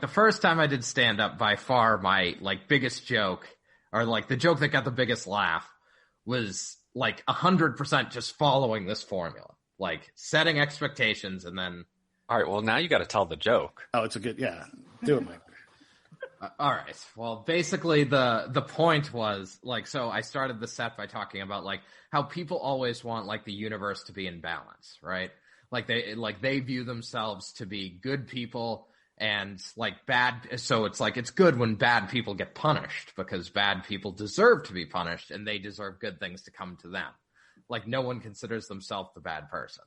the first time I did stand up, by far my like biggest joke, or like the joke that got the biggest laugh, was like 100% just following this formula, like setting expectations and then. All right. Well, now you got to tell the joke. Oh, it's a good, do it, Mike. All right. Well, basically the point was like, so I started the set by talking about like how people always want like the universe to be in balance, right? Like they view themselves to be good people and like bad. So it's like, it's good when bad people get punished because bad people deserve to be punished and they deserve good things to come to them. Like no one considers themselves the bad person.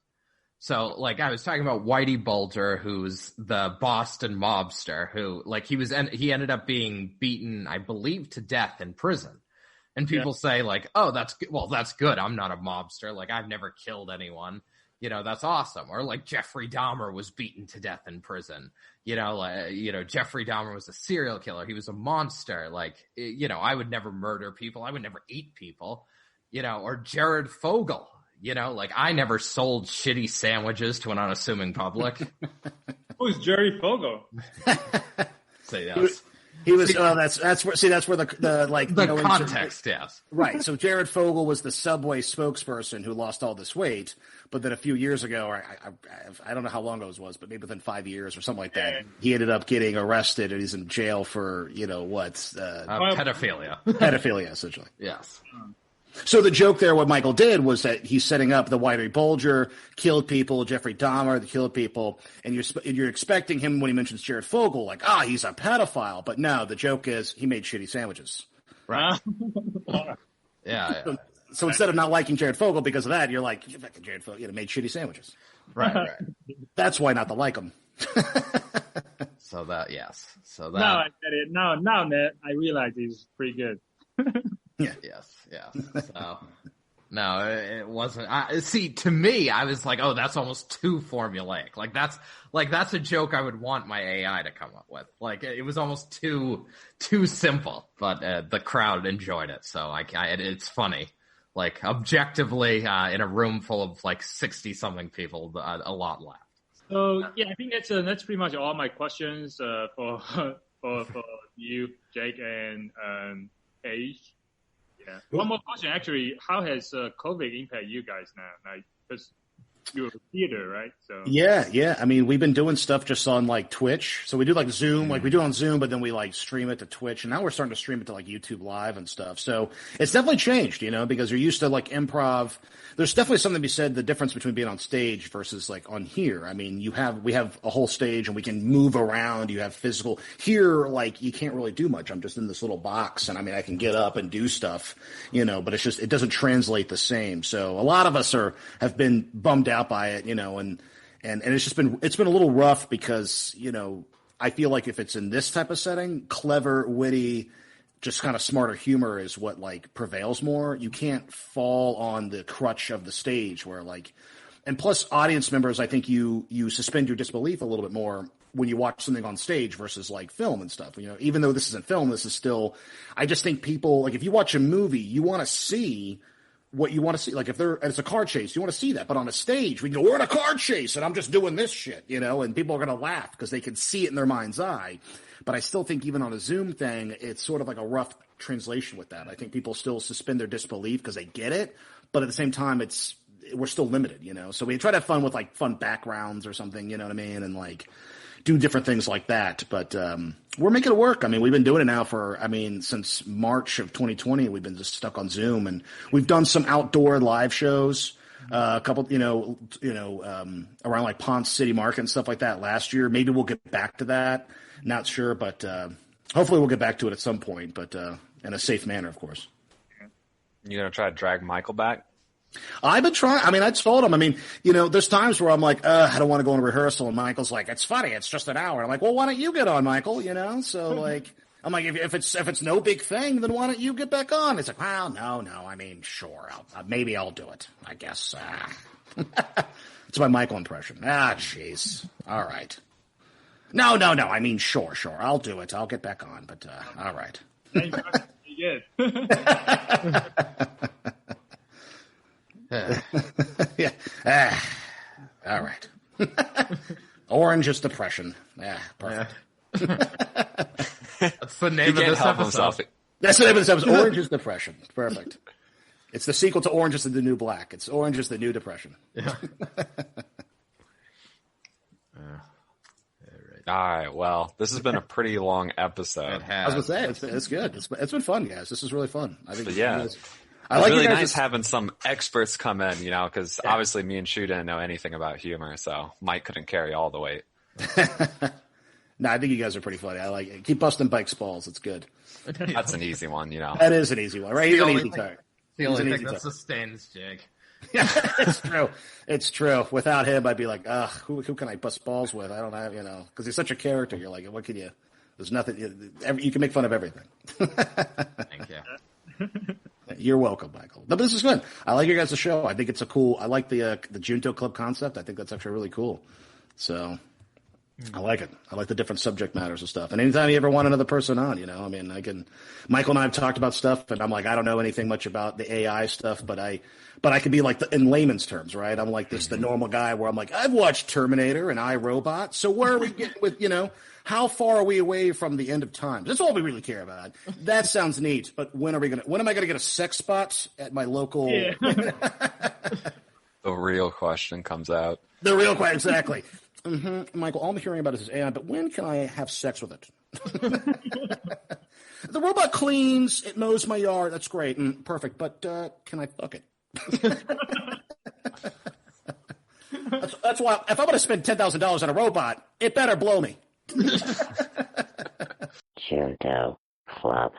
So, like, I was talking about Whitey Bulger, who's the Boston mobster, who, like, he ended up being beaten, I believe, to death in prison. And people say, like, oh, that's good. I'm not a mobster. Like, I've never killed anyone. That's awesome. Or, like, Jeffrey Dahmer was beaten to death in prison. Jeffrey Dahmer was a serial killer. He was a monster. Like, I would never murder people. I would never eat people. Or Jared Fogle. Like I never sold shitty sandwiches to an unassuming public. Who's Jerry Fogle? Say yes. He was. That's where the context. Yes. Right. So Jared Fogle was the Subway spokesperson who lost all this weight, but then a few years ago, or I don't know how long ago it was, but maybe within 5 years or something like that, he ended up getting arrested and he's in jail for pedophilia. Pedophilia, essentially. Yes. So the joke there, what Michael did was that he's setting up the Whitey Bulger killed people, Jeffrey Dahmer the killed people, and you're expecting him when he mentions Jared Fogle, like, he's a pedophile. But no, the joke is he made shitty sandwiches. Right. Yeah. So instead of not liking Jared Fogle because of that, you're like, you fucking Jared Fogle, made shitty sandwiches. Right. That's why not to like him. So that, yes. So that. Now I get it. Now, Ned, I realize he's pretty good. Yeah. Yes. So, no, it wasn't. See, to me, I was like, oh, that's almost too formulaic. Like that's a joke I would want my AI to come up with. Like it was almost too simple, but the crowd enjoyed it. So it's funny. Like objectively, in a room full of like 60 something people, a lot laughed. So yeah, I think that's pretty much all my questions for you, Jake, and Paige. Yeah. One more question, actually. How has COVID impacted you guys now? Like, because do theater, right? So yeah. I mean, we've been doing stuff just on like Twitch. So we do like Zoom, like we do on Zoom, but then we like stream it to Twitch, and now we're starting to stream it to like YouTube Live and stuff. So it's definitely changed, you know, because you're used to like improv. There's definitely something to be said, the difference between being on stage versus like on here. I mean, we have a whole stage and we can move around. You have physical here, like you can't really do much. I'm just in this little box, and I mean, I can get up and do stuff, you know, but it doesn't translate the same. So a lot of us have been bummed out by it, you know, and it's been a little rough because, you know, I feel like if it's in this type of setting, clever, witty, just kind of smarter humor is what like prevails more. You can't fall on the crutch of the stage where like, and plus audience members, I think you suspend your disbelief a little bit more when you watch something on stage versus like film and stuff. You know, even though this isn't film, this is still, I just think people, like if you watch a movie, you want to see what you want to see. Like if it's a car chase, you want to see that. But on a stage, we go, we're in a car chase and I'm just doing this shit, you know, and people are going to laugh because they can see it in their mind's eye. But I still think even on a Zoom thing, it's sort of like a rough translation with that. I think people still suspend their disbelief because they get it. But at the same time, we're still limited, you know. So we try to have fun with like fun backgrounds or something, you know what I mean? And like do different things like that. But we're making it work. I mean, we've been doing it now since March of 2020. We've been just stuck on Zoom, and we've done some outdoor live shows. A couple, around like Ponce City Market and stuff like that last year. Maybe we'll get back to that. Not sure, but hopefully we'll get back to it at some point, but in a safe manner, of course. You gonna try to drag Michael back? I've been trying. I mean, I told him. I mean, you know, there's times where I'm like, I don't want to go in rehearsal, and Michael's like, it's funny, it's just an hour. I'm like, well, why don't you get on, Michael? You know, so like, I'm like, if it's no big thing, then why don't you get back on? He's like, well, no. I mean, sure, maybe I'll do it. I guess. It's my Michael impression. Jeez. All right. No. I mean, sure. I'll do it. I'll get back on. But all right. Good. Yeah. All right. Orange is depression. Yeah. Perfect. That's the name of this episode. That's the name of this episode. Orange is depression. Perfect. It's the sequel to Orange is the New Black. It's Orange is the New Depression. Yeah. All right. Well, this has been a pretty long episode. It has. I was going to say, it's good. It's been fun, guys. This is really fun. I think. I like really nice having some experts come in, you know, because obviously me and Shu didn't know anything about humor, so Mike couldn't carry all the weight. No, I think you guys are pretty funny. I like it. Keep busting Bike's balls. It's good. That's an easy one, you know. That is an easy one, right? He's an easy target. The only thing that sustains Jake. Yeah, it's true. It's true. Without him, I'd be like, who can I bust balls with? I don't have, you know, because he's such a character. You're like, what can you? There's nothing. You can make fun of everything. Thank you. You're welcome, Michael. No, but this is good. I like your guys' show. I think it's I like the Junto Club concept. I think that's actually really cool. So I like it. I like the different subject matters and stuff. And anytime you ever want another person on, you know, I mean, Michael and I have talked about stuff, and I'm like, I don't know anything much about the AI stuff, but I could be like in layman's terms, right? I'm like the normal guy where I'm like, I've watched Terminator and iRobot. So where are we getting with, you know, how far are we away from the end of time? That's all we really care about. That sounds neat, but when am I going to get a sex spot at my local? Yeah. The real question comes out. The real question, exactly. Mm-hmm. Michael, all I'm hearing about is AI, but when can I have sex with it? The robot cleans, it mows my yard. That's great. Perfect. But can I fuck it? That's why if I'm going to spend $10,000 on a robot, it better blow me. Junto Club.